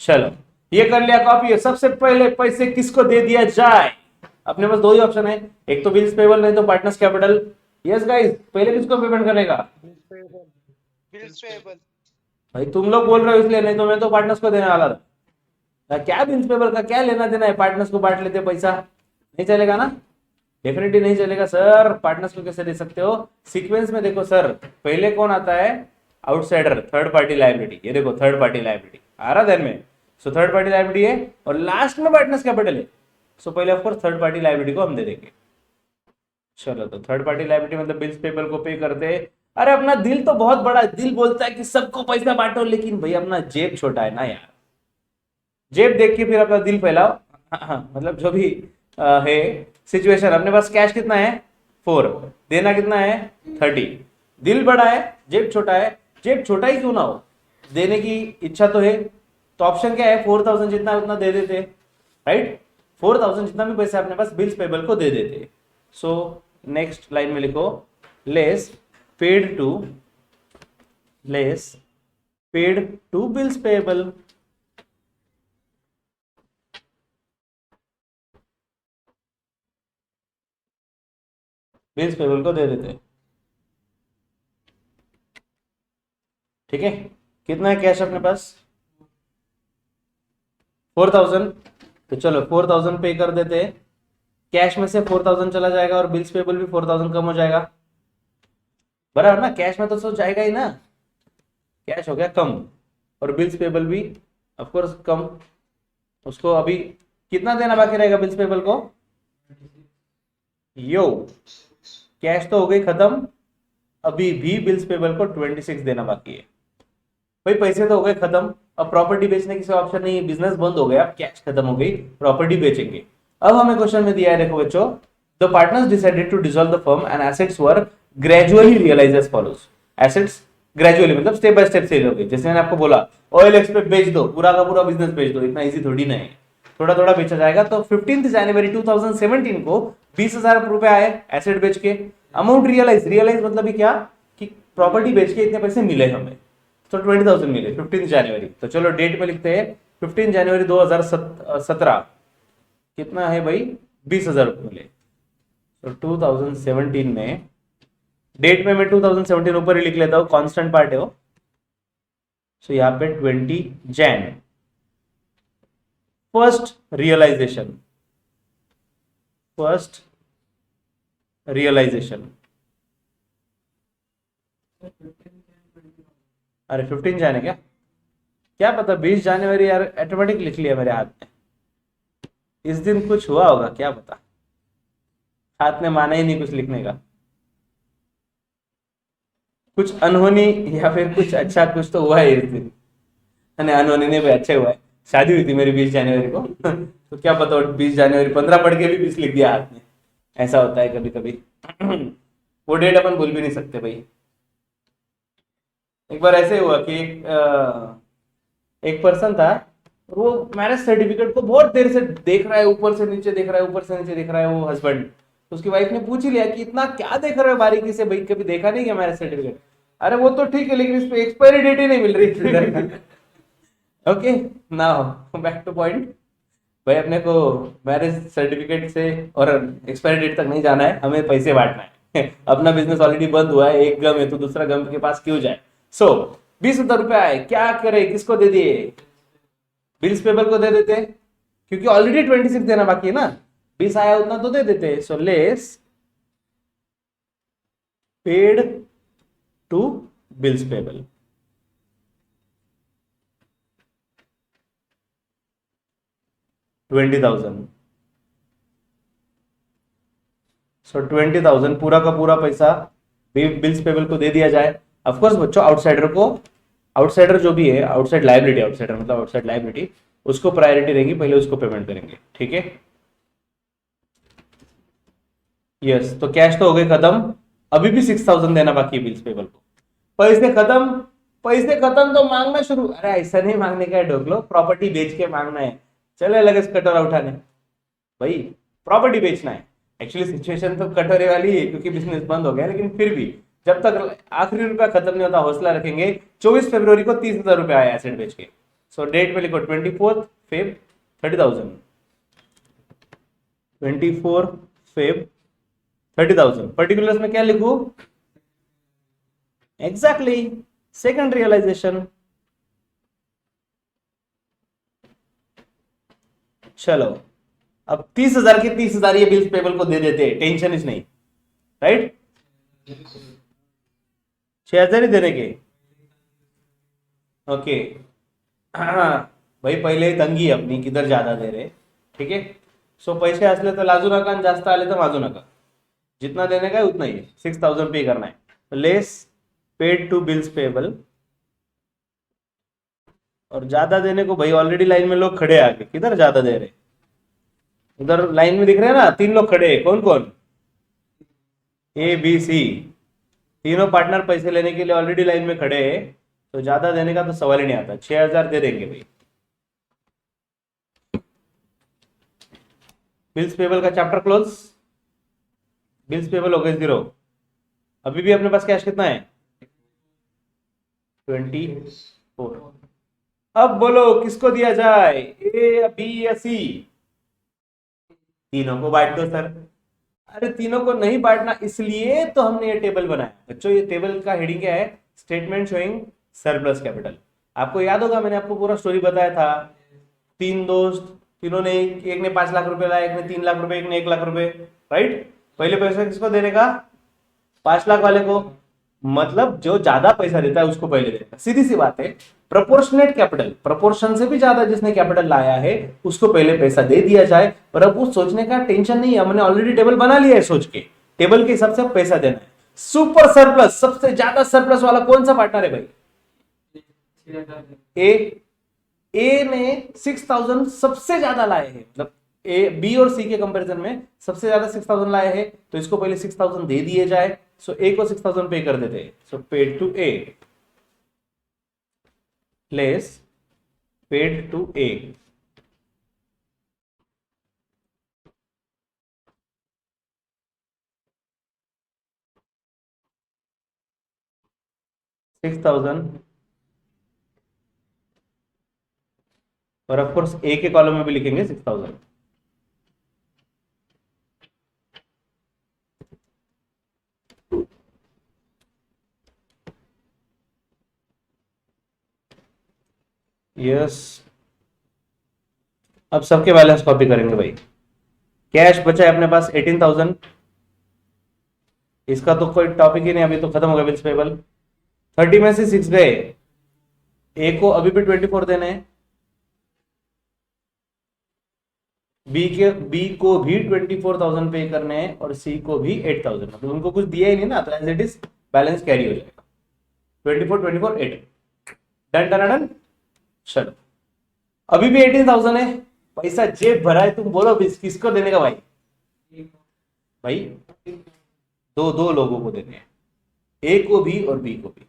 चलो ये कर लिया कॉपी। सबसे पहले पैसे किसको दे दिया जाए, अपने पास दो ही ऑप्शन है, एक तो बिल्स पेबल नहीं तो पार्टनर्स कैपिटल। यस गाइस पहले किसको पेमेंट करेगा, बिल्स पेबल। भाई तुम लोग बोल रहे हो इसलिए, नहीं तो मैं तो पार्टनर्स को देने वाला था। क्या बिल्स पेबल का क्या लेना देना है, पार्टनर्स को बांट लेते पैसा, नहीं चलेगा ना, डेफिनेटली नहीं चलेगा सर। पार्टनर्स को कैसे दे सकते हो, सीक्वेंस में देखो सर, पहले कौन आता है, आउटसाइडर, थर्ड पार्टी लायबिलिटी। ये देखो थर्ड पार्टी लायबिलिटी आ रहा ध्यान में, सो थर्ड पार्टी लायबिलिटी है और लास्ट में पार्टनर्स कैपिटल है। सो पहले ऑफकोर्स थर्ड पार्टी लायबिलिटी को हम दे देंगे। चलो तो थर्ड पार्टी लायबिलिटी मतलब बिल्स पेबल को पे करते हैं। अरे अपना दिल तो बहुत बड़ा है, दिल बोलता है कि सबको पैसा बांटो, लेकिन भाई अपना जेब छोटा है ना यार। जेब देख के फिर अपना दिल फैलाओ। मतलब जो भी है सिचुएशन। अपने पास कैश कितना है 4, देना कितना है 30, दिल बड़ा है जेब छोटा है। जेब छोटा ही क्यों ना हो, देने की इच्छा तो है, तो ऑप्शन क्या है 4000 जितना उतना दे देते, राइट। 4000 जितना भी पैसा अपने पास बिल्स पेबल को दे देते। सो नेक्स्ट लाइन में लिखो less paid to bills payable. Bills payable को दे देते हैं, ठीक है। कितना है कैश अपने पास? 4000। तो चलो 4000 पे कर देते हैं। कैश में से 4000 चला जाएगा और बिल्स पेबल भी 4000 कम हो जाएगा, बराबर ना। कैश में तो सब जाएगा ही ना, कैश हो गया कम और बिल्स पेबल भी ऑफ कोर्स कम। उसको अभी कितना देना बाकी रहेगा बिल्स पेबल को? यो कैश तो हो गई खत्म, अभी भी बिल्स पेबल को 26 देना बाकी है। भाई पैसे तो हो गए खत्म, अब प्रॉपर्टी बेचने की कोई ऑप्शन नहीं है, बिजनेस बंद हो गया, कैश खत्म हो गई, प्रॉपर्टी बेचेंगे। अब हमें क्वेश्चन में दिया है, देखो बच्चों, the partners decided to dissolve the firm and assets were gradually realise as follows. Assets gradually मतलब स्टेप बाय स्टेप सेल हो गई। जैसे मैंने आपको बोला OLX पे बेच दो, पूरा का पूरा बिजनेस बेच दो, इतना इजी थोड़ी ना है, थोड़ा थोड़ा बेचा जाएगा। तो 15 जनवरी 2017 को 20,000 रुपए आए एसेट बेच के। अमाउंट रियलाइज मतलब क्या कि प्रॉपर्टी बेच के इतने पैसे मिले हमें, तो 20,000 मिले 15 जनवरी। तो चलो डेट में लिखते हैं 15 जनवरी 2017, कितना है भाई? 20,000 रुपये मिले। तो 2017 में डेट में मैं 2017 ऊपर ही लिख लेता हूँ, कांस्टेंट पार्ट है वो। सो यहाँ पे 20 जैन फर्स्ट रियलाइजेशन। अरे 15 जैन है क्या? क्या पता 20 जनवरी यार, ऑटोमेटिक लिख लिया मेरे हाथ में। इस दिन कुछ हुआ होगा, क्या पता, हाथ ने माना ही नहीं कुछ लिखने का, कुछ अनहोनी या फिर कुछ अच्छा कुछ तो हुआ है इस दिन। अनहोनी नहीं भाई, अच्छा हुआ है, शादी हुई थी मेरी 20 जनवरी को तो क्या पता 20 जनवरी 15 पढ़ के भी 20 लिख दिया हाथ में, ऐसा होता है कभी कभी वो डेट अपन भूल भी नहीं सकते भाई। एक बार ऐसे हुआ कि एक पर्सन था, वो मैरिज सर्टिफिकेट को बहुत देर से देख रहा है, ऊपर से नीचे देख रहा है, ऊपर से नीचे देख रहा है वो हस्बैंड। तो उसकी वाइफ ने पूछ ही लिया कि इतना क्या देख रहे हो बारीकी से भाई, कभी देखा नहीं क्या मैरिज सर्टिफिकेट? अरे वो तो ठीक है लेकिन इस पे एक्सपायरी डेट ही नहीं मिल रही okay now back two point. भाई अपने को मैरिज सर्टिफिकेट से और एक्सपायरी डेट तक नहीं जाना है, हमें पैसे बांटना है अपना बिजनेस ऑलरेडी बंद हुआ है, एक गम है तो दूसरा गम के पास क्यों जाए। सो 20,000 रुपए आए, क्या करे, किसको दे दिए? बिल्स पेबल को दे देते, क्योंकि ऑलरेडी 26 देना बाकी है ना, 20 आया उतना तो दे देते। So less paid to bills payable. So 20,000 पूरा का पूरा पैसा बिल्स पेबल को दे दिया जाए। ऑफ कोर्स बच्चों आउटसाइडर जो भी है, आउटसाइड लाइबिलिटी, उसको प्रायोरिटी रहेगी, पहले उसको पेमेंट करेंगे, ठीक है। यस तो कैश तो हो गए खत्म, अभी भी 6,000 देना बाकी है बिल्स पेबल को। पैसे खत्म तो मांगना शुरू, अरे ऐसा नहीं मांगने का है ढोकलो, प्रॉपर्टी बेच के मांगना है, चले लगे कटोरा उठाने, भाई प्रॉपर्टी बेचना है। एक्चुअली सिचुएशन तो कटोरे वाली है क्योंकि बिजनेस बंद हो गया, लेकिन फिर भी जब तक आखिरी रुपया खत्म नहीं होता हौसला रखेंगे। 24 फरवरी को 30,000 रुपए आया एसेट बेच के। सो डेट में लिखो 24 फेब 30,000, 24 फेब 30,000। पर्टिकुलर्स में क्या लिखू? Exactly second realisation. चलो अब 30,000 के 30,000 ये बिल्स पेबल को दे देते, टेंशन इज नहीं, राइट। 6,000 ही देने के, ओके हाँ भाई पहिले ही तंगी आहे अपनी, किधर ज्यादा दे रहे, ठीक है। सो पैसे असले तर लाजू नका आणि जास्त आले तर माजू नका, जितना देने का है उतना ही 6,000 पे करना है। Less paid to bills payable, और ज्यादा देने को भाई ऑलरेडी लाइन में लोग खड़े आके, किधर ज्यादा दे रहे? उधर लाइन में दिख रहे हैं ना 3 लोग खड़े हैं, कौन कौन? ABC, तीनों पार्टनर पैसे लेने के लिए ऑलरेडी लाइन में खड़े हैं, तो ज्यादा देने का तो सवाल ही नहीं आता, 6,000 दे देंगे भाई। बिल्स पेबल का चैप्टर क्लोज। बिल्स पेबल हो गए 0। अभी भी अपने पास कैश कितना है 24। अब बोलो किसको दिया जाए, ए या बी या सी? तीनों को बांट दो सर। अरे तीनों को नहीं बांटना, इसलिए तो हमने ये टेबल बनाया बच्चों। ये टेबल का हेडिंग क्या है, स्टेटमेंट शोइंग सरप्लस कैपिटल। आपको याद होगा मैंने आपको पूरा स्टोरी बताया था। तीन दोस्त, तीनों ने, एक ने 5 लाख रुपए लाया, एक ने 3 लाख रुपए, एक ने 1 लाख रुपए, राइट। पहले पैसा किसको देने का, 5 लाख वाले को। मतलब जो ज्यादा पैसा देता है उसको पहले देता है, सीधी सी बात है। प्रोपोर्शनेट कैपिटल, प्रोपोर्शन से भी ज्यादा जिसने कैपिटल लाया है उसको पहले पैसा दे दिया जाए। पर अब वो सोचने का टेंशन नहीं है, हमने ऑलरेडी टेबल बना लिया है। सोच के टेबल के हिसाब से अब पैसा देना है। सुपर सरप्लस, सबसे ज्यादा सरप्लस वाला कौन सा पार्टनर है भाई? ए ने 6000 सबसे ज्यादा लाए हैं, मतलब ए बी और सी के कंपैरिजन में सबसे ज्यादा 6000 लाए हैं, तो इसको पहले 6000 दे दिए जाए। सो ए को 6000 पे कर देते हैं। So paid to A less paid to A. $6,000 और ऑफ कोर्स ए के कॉलम में भी लिखेंगे 6000। यस, अब सबके बैलेंस कॉपी करेंगे भाई। कैश बचा है अपने पास 18,000। इसका तो कोई टॉपिक ही नहीं, अभी तो खत्म हो गया बिल्स पेबल। 30 में से 6 गए, ए को अभी भी 24 देने हैं, बी को भी 24,000 पे करने हैं और सी को भी 8,000। मतलब उनको कुछ दिया ही नहीं ना, तो as it is balance carry हो जाएगा। 24 24 8 डन डन डन। चलो अभी भी 18,000 है, पैसा जेब भरा है। तुम बोलो किसको देने का भाई? भाई दो लोगों को देने हैं, ए को भी और बी को भी।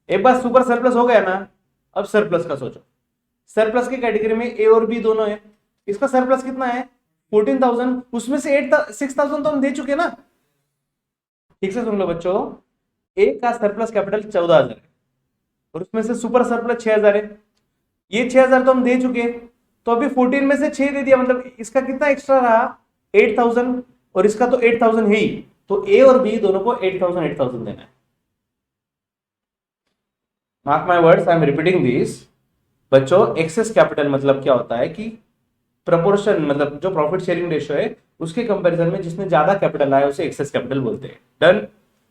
एक बार सुपर सरप्लस हो गया ना, अब सरप्लस का सोचो। सरप्लस की कैटेगरी में ए और बी दोनों है। इसका सरप्लस कितना है 14,000, उसमें से 6,000 तो हम दे चुके ना। ठीक से सुन लो बच्चों, ए का सरप्लस कैपिटल 14,000 है और उसमें से सुपर सरप्लस 6,000 है। ये 6,000 तो हम दे चुके, तो अभी 14 में से 6 दे दिया, मतलब इसका कितना एक्स्ट्रा रहा 8,000 और इसका तो 8,000 है ही। तो ए और बी दोनों को 8,000 देना है। Mark my words, I am repeating this. बच्चों एक्सेस कैपिटल मतलब क्या होता है कि प्रपोर्शन, मतलब जो प्रॉफिट शेयरिंग रेशियो है उसके कंपैरिजन में जिसने ज्यादा कैपिटल आया उसे एक्सेस कैपिटल बोलते हैं। डन,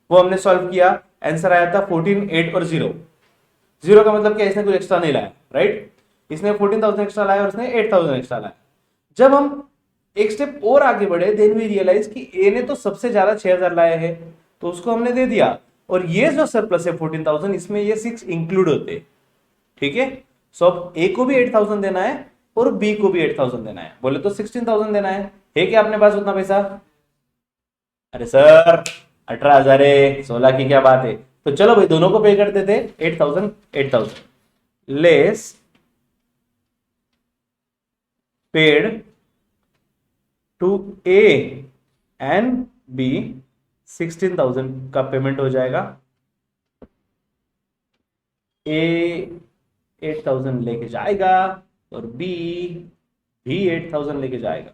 वो हमने सॉल्व किया। आंसर आया था 14, 8 और 0। 0 का मतलब क्या, इसने कुछ एक्स्ट्रा नहीं लाया, राइट। इसने 14,000 एक्स्ट्रा लाया और इसने 8,000 एक्स्ट्रा लाया। जब हम एक स्टेप और आगे बढ़े, देन वी रियलाइज कि ए ने तो सबसे ज्यादा 6,000 लाए हैं, तो उसको हमने दे दिया। और ये जो सरप्लस है 14,000, इसमें ये 6 इंक्लूड होते, ठीक है। सो अब ए को भी 8,000 देना है और बी को भी 8,000 देना है। बोले तो 16,000 देना है क्या अपने पास उतना पैसा? अरे सर 18,000 है, 16 की क्या बात है। तो चलो भाई दोनों को पे कर देते 8,000 8,000 less paid to A and B 16,000 का पेमेंट हो जाएगा। ए 8,000 लेके जाएगा और बी भी 8,000 लेके जाएगा।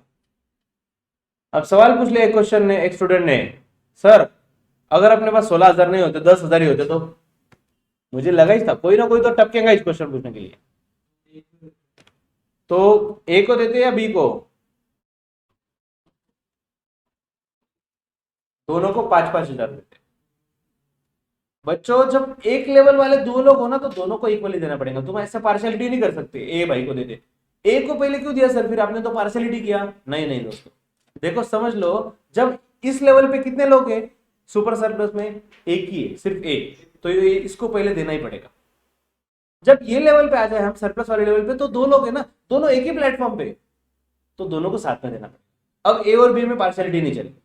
अब सवाल पूछ लिया एक क्वेश्चन ने, एक स्टूडेंट ने, सर अगर अपने पास 16,000 नहीं होते 10,000 ही होते तो? मुझे लगा ही था कोई ना कोई तो टपकेगा इस क्वेश्चन पूछने के लिए। तो ए को देते या बी को? दोनों को 5,000 देते। बच्चों जब एक लेवल वाले दो लोग हो ना, तो दोनों को इक्वली देना पड़ेगा। तुम ऐसा पार्शियलिटी नहीं कर सकते, ए भाई को देते। ए को पहले क्यों दिया सर, फिर आपने तो पार्शियलिटी किया। नहीं नहीं दोस्तों, देखो समझ लो, जब इस लेवल पे कितने लोग हैं सुपर सरप्लस में, एक ही है, सिर्फ एक, तो ये इसको पहले देना ही पड़ेगा। जब ये लेवल पे आ जाए हम सरप्लस वाले लेवल पे, तो दो लोग है ना, दोनों एक ही प्लेटफॉर्म पे, तो दोनों को साथ में देना पड़ेगा। अब ए और बी में पार्शियलिटी नहीं चलेगी।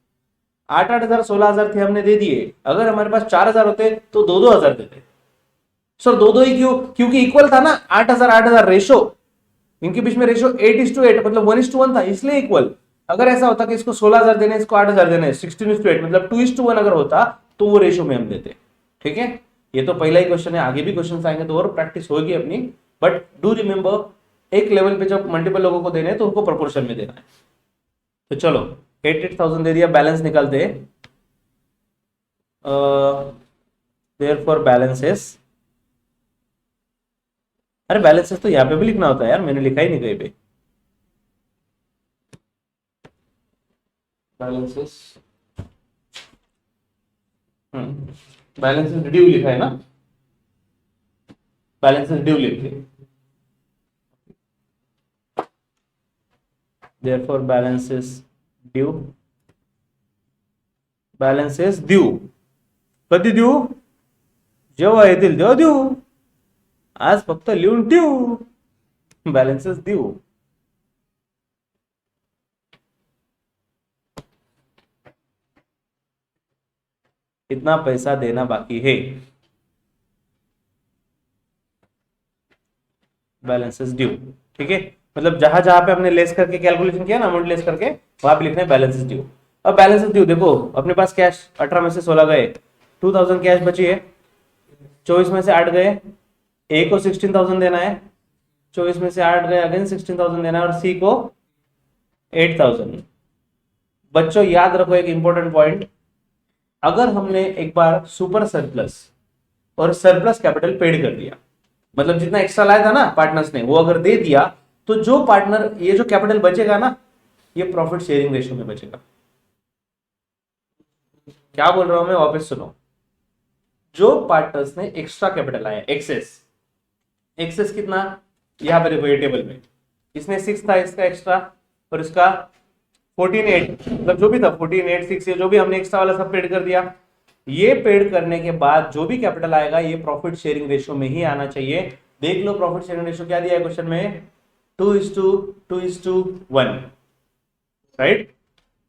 8,000 16,000 थे, हमने दे दिए। अगर हमारे पास 4,000 होते तो 2,000 देते। सर 2 ही क्यों? क्योंकि इक्वल था ना, 8,000 8,000 रेशो, इनके बीच में रेशो 8:8 मतलब 1:1 था, इसलिए इक्वल। अगर ऐसा होता कि इसको 16,000 देने इसको 8,000 देने 16:8 मतलब 2:1 अगर होता तो वो रेशो में हम देते। ठीक है, ये तो पहला ही क्वेश्चन है, आगे भी क्वेश्चन आएंगे तो और प्रैक्टिस होगी अपनी। बट डू रिमेंबर एक लेवल पे जब मल्टीपल लोगों को देने हैं तो उनको प्रोपोर्शन में देना है। तो चलो 88,000 दे दिया, बैलेंस निकालते देयरफॉर बैलेंसेस, अरे बैलेंसेस तो यहाँ पे भी लिखना होता है यार, मैंने लिखा ही नहीं कहीं पे। बैलेंसेस बैलेंसेस ड्यू लिखा है ना, बैलेंसेस ड्यू लिखते, therefore balances due, balances due कधी देऊ, जेव्हा येतील तेव्हा देऊ, आज फक्त लिहून ठेवू, बॅलन्सेस देऊ। कितना पैसा देना बाकी है, बैलेंसेस ड्यू। ठीक है, मतलब जहां जहां पे हमने लेस करके कैलकुलेशन किया ना, अमाउंट लेस करके वहां पे लिखना है बैलेंसेस ड्यू। अब बैलेंसेस ड्यू देखो, अपने पास कैश 18 में से 16 गए, 2000 कैश बची है, 24 में से 8 गए, ए को 16,000 देना है, 24 में से 8 गए, अगेन 16,000 देना है, और सी को 8,000। बच्चों याद रखो एक इंपॉर्टेंट पॉइंट, अगर हमने एक बार सुपर सरप्लस और सरप्लस कैपिटल पेड कर दिया, मतलब जितना एक्स्ट्रा लाया था ना पार्टनर्स ने वो अगर दे दिया, तो जो पार्टनर ये जो कैपिटल बचेगा ना, ये प्रॉफिट शेयरिंग रेशियो में बचेगा। क्या बोल रहा हूं मैं, वापस सुनो, जो पार्टनर्स ने एक्स्ट्रा कैपिटल लाया, एक्सेस, एक्सेस कितना, यहां पर देखो ये टेबल में, इसमें 6 था इसका एक्स्ट्रा, और इसका 14,8 मतलब जो भी था 14,8 6 जो भी हमने एक्स्ट्रा वाला सब पेड कर दिया। ये पेड करने के बाद जो भी कैपिटल आएगा ये प्रॉफिट शेयरिंग रेशियो में ही आना चाहिए। देख लो प्रॉफिट शेयरिंग रेशियो क्या दिया है क्वेश्चन में, 2:1, राइट।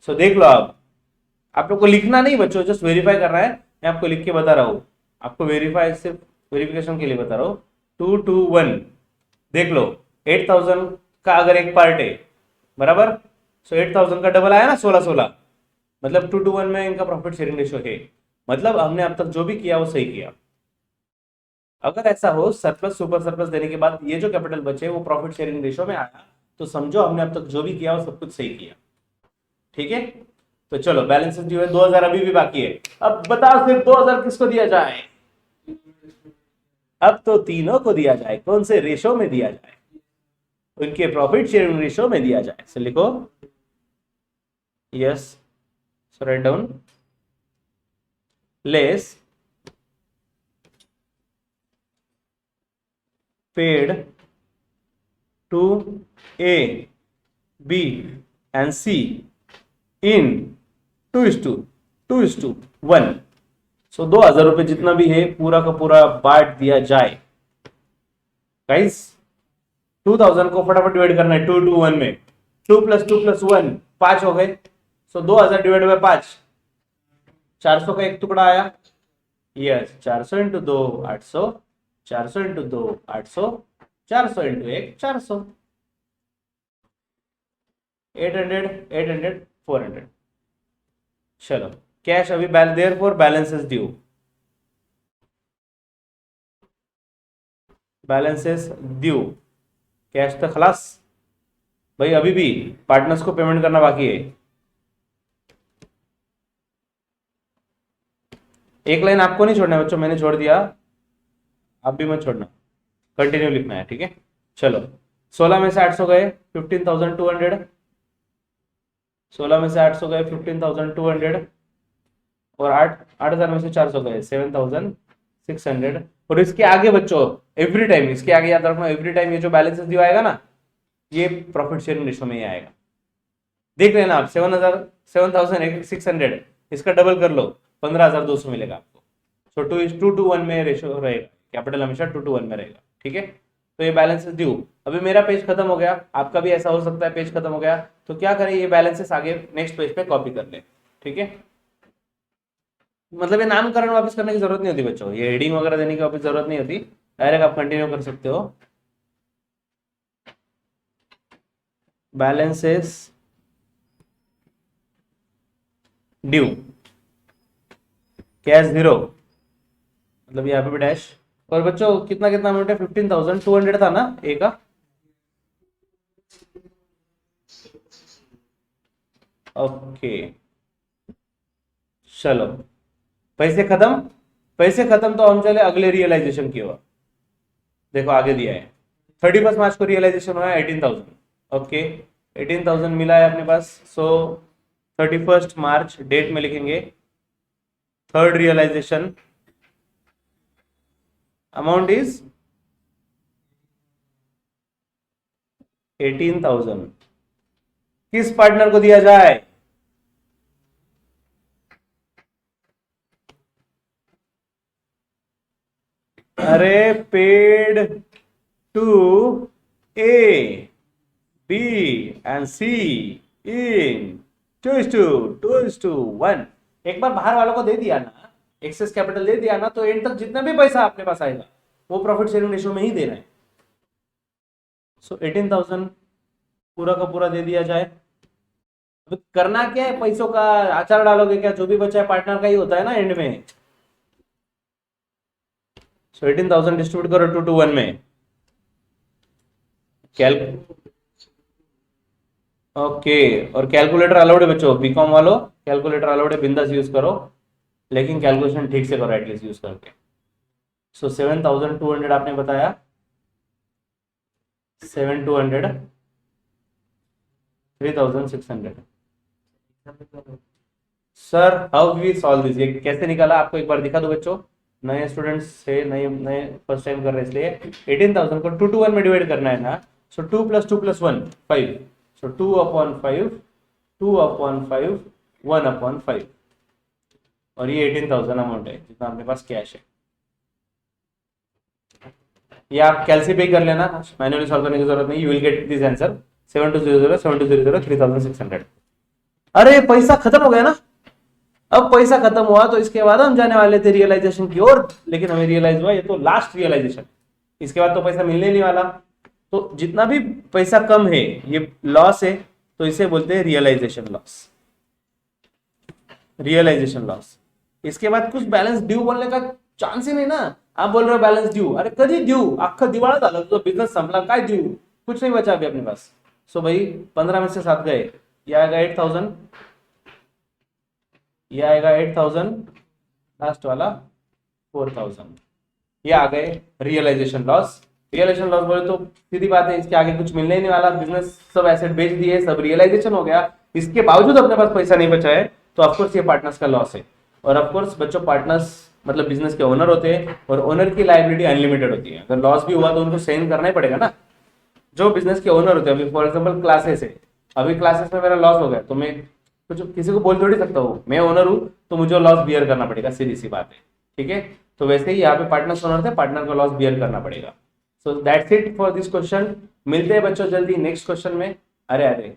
सो देख लो, आप लोग को लिखना नहीं बच्चों, जस्ट वेरीफाई करना है, मैं आपको लिख के बता रहा हूं, आपको वेरीफाई सिर्फ वेरिफिकेशन के लिए बता रहा हूं। 2:1 देख लो, 8,000 का अगर एक पार्ट है बराबर, सो 8,000 का डबल आया ना 16 मतलब 2:1 में इनका प्रॉफिट शेयरिंग रेशियो है, मतलब हमने अब तक जो भी किया वो सही किया। अगर ऐसा हो सरप्लस सुपर सरप्लस देने के बाद ये जो कैपिटल बचे वो प्रॉफिट शेयरिंग रेशियो में आया, तो समझो हमने अब तक जो भी किया वो सब कुछ सही किया। ठीक है, तो चलो बैलेंसेस जो है 2,000 अभी भी बाकी है। अब बताओ सिर्फ 2,000 किसको दिया जाए, अब तो तीनों को दिया जाए, कौन से रेशो में दिया जाए, उनके प्रॉफिट शेयरिंग रेशो में दिया जाए। सो लिखो yes, so write down less paid to A B and C in 2:1। So 2,000 रुपए जितना भी है पूरा का पूरा बांट दिया जाए। गाइस 2,000 को फटाफट डिवाइड करना है 2:1 में, 2 + 2 + 1 5 हो गए। सो 2,000 डिवाइड बाय 5, 400 का एक टुकड़ा आया, यस 400 × 2 800, 400 × 2 800, 400 × 1 400, 800 800 400। चलो कैश अभी therefore balances due, balances due, cash तो खलास भाई, अभी भी पार्टनर्स को पेमेंट करना बाकी है। एक लाइन आपको नहीं छोड़ना है बच्चों, मैंने छोड़ दिया, आप भी मत छोड़ना, कंटिन्यू लिखना है। ठीक है, चलो 16 में से 800 गए 15,200, 16 में से 800 गए 15,200, और 8,000 में से 400 गए 7,600। और इसके आगे बच्चों एवरी टाइम, इसके आगे याद रखना एवरी टाइम ये जो बैलेंसेस ड्यू आएगा ना, ये प्रॉफिट शेयरिंग रेशो में ही आएगा। देख लेना आप 7,600 इसका डबल कर लो 15,200 मिलेगा आपको। सो 2:1 में रेशो रहेगा, कैपिटल हमेशा 2:1 में रहेगा। ठीक है, तो ये बैलेंसेस ड्यू। अभी मेरा पेज खत्म हो गया, आपका भी ऐसा हो सकता है पेज खत्म हो गया, तो क्या करें ये बैलेंसेस आगे नेक्स्ट पेज पे कॉपी कर ले। ठीक है, मतलब ये नामकरण वापस करने की जरूरत नहीं होती बच्चों, ये हेडिंग वगैरह देने की वापस जरूरत नहीं होती, डायरेक्ट आप कंटिन्यू कर सकते हो। बैलेंसेस ड्यू, कैश 0, मतलब यहाँ पे भी डैश। और बच्चों कितना कितना अमाउंट है, 15,200 था ना ए का। ओके चलो, पैसे खत्म, पैसे खत्म तो हम चले अगले रियलाइजेशन की ओर। देखो आगे दिया है 31 मार्च को रियलाइजेशन हुआ है 18,000। ओके 18,000 मिला है अपने पास। सो 31 मार्च डेट में लिखेंगे, थर्ड रियलाइजेशन अमाउंट इज 18,000। किस पार्टनर को दिया जाए, अरे paid to A B and C in 2:1। एक बार बाहर वालों को दे दिया ना, एक्सेस कैपिटल दे दिया ना, तो एंड तक जितना भी पैसा अपने पास आएगा वो प्रॉफिट शेयरिंग रेशियो में ही देना है। सो 18,000 पूरा का पूरा दे दिया जाए। अब करना क्या है, पैसों का अचार डालोगे क्या, जो भी बचा है पार्टनर का ही होता है ना एंड में। सो 18,000 डिस्ट्रीब्यूट करो 2:1 में। ओके और कैलकुलेटर अलाउड है बच्चों, बीकॉम वालों कैलकुलेटर अलाउड है, बिंदास यूज करो, लेकिन कैलकुलेशन ठीक से करो एटलीस्ट यूज करके। सो 7,200 आपने बताया, 7,200, 3,600। Sir how we solve this, ये कैसे निकाला आपको एक बार दिखा दो बच्चों, नए स्टूडेंट्स से, नए फर्स्ट टाइम कर रहे हैं इसलिए। 18,000 को 2:1 में डिवाइड करना है ना। सो 2 + 2 + 1 5। सो 2/5, 2/5, 1/5, और ये 18,000 अमाउंट है जितना अपने पास कैश है। ये आप कैलसी पे कर लेना, मैन्युअली सॉल्व करने की जरूरत नहीं, you will get this answer 7200 7200 3,600। अरे पैसा खत्म हो गया ना। अब पैसा खत्म हुआ तो इसके बाद हम जाने वाले थे रियलाइजेशन की ओर, लेकिन हमें रियलाइज हुआ ये तो लास्ट रियलाइजेशन, इसके बाद तो पैसा मिलने नहीं वाला। तो जितना भी पैसा कम है ये लॉस है, तो इसे बोलते हैं रियलाइजेशन लॉस, रियलाइजेशन लॉस। इसके बाद कुछ बैलेंस ड्यू बोलने का चांस ही नहीं ना। आप बोल रहे हो बैलेंस ड्यू, अरे कधी ड्यू, अख्खा दिवाळा झाला तो बिझनेस संपला, काय ड्यू, कुछ नहीं बचा अभी अपने पास। सो भाई 15 में से 7 गए, ये आएगा 8,000, ये आएगा 8,000, लास्ट वाला 4,000, ये आ गए रियलाइजेशन लॉस। रियलाइजेशन लॉस बोले तो सीधी बात है, इसके आगे कुछ मिलने ही नहीं वाला, बिजनेस सब एसेट बेच दिए, सब रियलाइजेशन हो गया, इसके बावजूद अपने पास पैसा नहीं बचा है, तो ऑफकोर्स ये पार्टनर्स का लॉस है। और ऑफकोर्स बच्चों पार्टनर्स मतलब बिजनेस के ओनर होते हैं, और ओनर की लायबिलिटी अनलिमिटेड होती है, अगर लॉस भी हुआ तो उनको सहन करना ही पड़ेगा ना। जो बिजनेस के ओनर होते हैं, अभी फॉर एग्जाम्पल क्लासेस है, अभी क्लासेस में मेरा लॉस हो गया तो मैं कुछ किसी को बोल थोड़ी सकता हूँ, मैं ओनर हूँ तो मुझे लॉस बियर करना पड़ेगा, सीधी सी बात है, ठीक है। तो वैसे ही यहाँ पे पार्टनर्स ओनर थे, पार्टनर को लॉस बियर करना पड़ेगा। सो that's it for this question. मिलते हैं बच्चों जल्दी नेक्स्ट क्वेश्चन में। अरे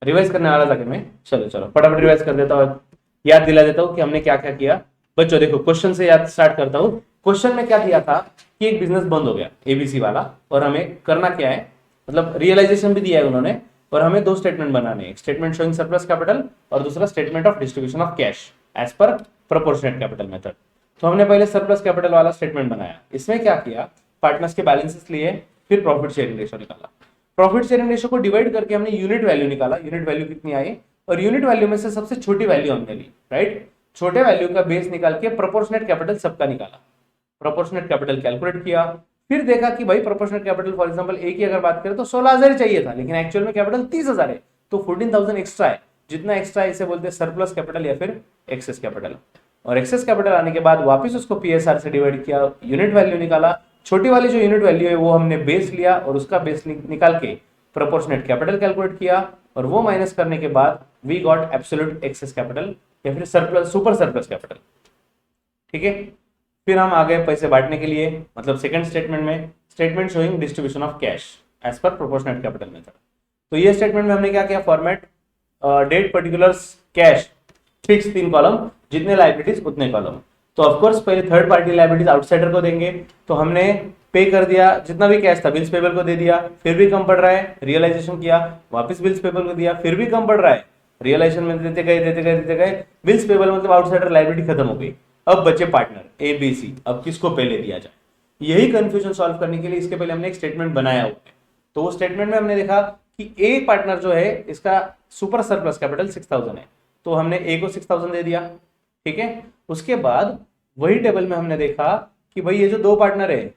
रिवाइज करने वाला था कि मैं, चलो फटाफट रिवाइज कर देता हूँ, याद दिला देता हूँ कि हमने क्या क्या किया। बच्चों देखो क्वेश्चन से याद स्टार्ट करता हूँ। क्वेश्चन में क्या दिया था कि एक बिजनेस बंद हो गया एबीसी वाला, और हमें करना क्या है, मतलब रियलाइजेशन भी दिया है उन्होंने, और हमें 2 स्टेटमेंट बनाने, एक स्टेटमेंट शोइंग सरप्लस कैपिटल और दूसरा statement of distribution of cash as per proportionate capital method. तो हमने पहले सरप्लस कैपिटल वाला स्टेटमेंट बनाया। इसमें क्या किया, पार्टनर्स के बैलेंसेस लिए, फिर प्रॉफिट शेयरिंग रेशियो निकाला। प्रॉफिट शेयरिंग रेशियो को डिवाइड करके हमने यूनिट वैल्यू निकाला, यूनिट वैल्यू कितनी आई, और यूनिट वैल्यू में से सबसे छोटी वैल्यू हमने ली, राइट। छोटे वैल्यू का बेस निकाल के प्रोपोर्शनेट कैपिटल सबका निकाला, प्रोपोर्शनेट कैपिटल कैलकुलेट किया, फिर देखा कि भाई प्रोपोर्शनेट कैपिटल फॉर एग्जांपल ए की अगर बात करें तो 16,000 ही चाहिए था, लेकिन एक्चुअल में कैपिटल 30,000 है, तो 14,000 एक्स्ट्रा है। जितना एक्स्ट्रा है इसे बोलते हैं सरप्लस कैपिटल या फिर एक्सेस कैपिटल। और एक्सेस कैपिटल आने के बाद वापस उसको पीएसआर से डिवाइड किया, यूनिट वैल्यू निकाला, छोटी वाली जो यूनिट वैल्यू है वो हमने बेस लिया और उसका बेस निकाल के प्रोपोर्शनेट कैपिटल कैलकुलेट किया, और वो माइनस करने के बाद we got absolute excess capital या फिर सरप्लस सुपर सरप्लस कैपिटल, ठीक है। फिर हम आ गए पैसे बांटने के लिए, मतलब सेकंड स्टेटमेंट में, statement showing distribution of cash as per proportionate capital method. तो ये स्टेटमेंट में हमने क्या किया, format date particulars cash fix 3 column, जितने लायबिलिटीज उतने कॉलम। तो ऑफकोर्स पहले थर्ड पार्टी लायबिलिटीज आउटसाइडर को देंगे, तो हमने पे कर दिया जितना भी कैश था, बिल्स पेबल को दे दिया, फिर भी कम पड़ रहा है, रियलाइजेशन किया, वापस बिल्स पेबल को दिया, फिर भी कम पड़ रहा है, रियलाइजेशन में देते गए, बिल्स पेबल मतलब आउटसाइडर लायबिलिटी खत्म हो गई। अब बचे पार्टनर ए बी सी, अब किसको पहले दिया जाए, यही कंफ्यूजन सॉल्व करने के लिए इसके पहले हमने एक स्टेटमेंट बनाया हुआ है। तो वो स्टेटमेंट में हमने देखा कि ए पार्टनर जो है इसका सुपर सरप्लस कैपिटल 6000 है, तो हमने ए को 6000 दे दिया, ठीक है। उसके बाद वही टेबल में हमने देखा कि भाई ये जो दो पार्टनर है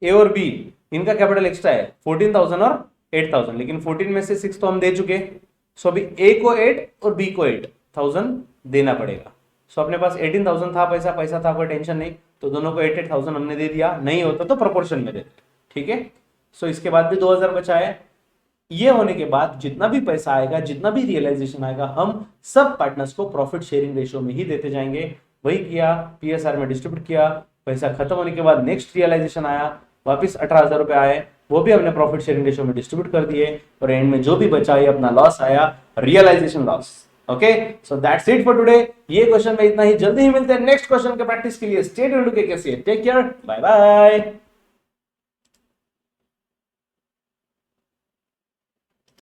ए और बी, इनका कैपिटल एक्स्ट्रा है 14000 और 8000, लेकिन 14 में से 6 तो हम दे चुके, सो अभी ए को 8 और बी को 8000 देना पड़ेगा। सो अपने पास 18000 था, पैसा था, कोई टेंशन नहीं, तो दोनों को 88,000 हमने दे दिया, नहीं होता तो प्रोपोर्शन में देते, ठीक है। सो इसके बाद भी 2000 बचा है। ये होने के बाद जितना भी पैसा आएगा, जितना भी रियलाइजेशन आएगा, हम सब पार्टनर्स को प्रॉफिट शेयरिंग रेशियो में ही देते जाएंगे। वही किया, पीएसआर में डिस्ट्रीब्यूट किया, पैसा खत्म होने के बाद नेक्स्ट रियलाइजेशन आया, वापस 18,000 रुपए आए, वो भी हमने प्रॉफिट शेयरिंग रेशियो में डिस्ट्रीब्यूट कर दिए, और एंड में जो भी बचा ये अपना लॉस आया, realisation loss. Okay, so that's it for today. ये क्वेश्चन में इतना ही, जल्दी ही मिलते हैं नेक्स्ट क्वेश्चन के प्रैक्टिस के लिए। Stay tuned to KKC, take care, bye bye.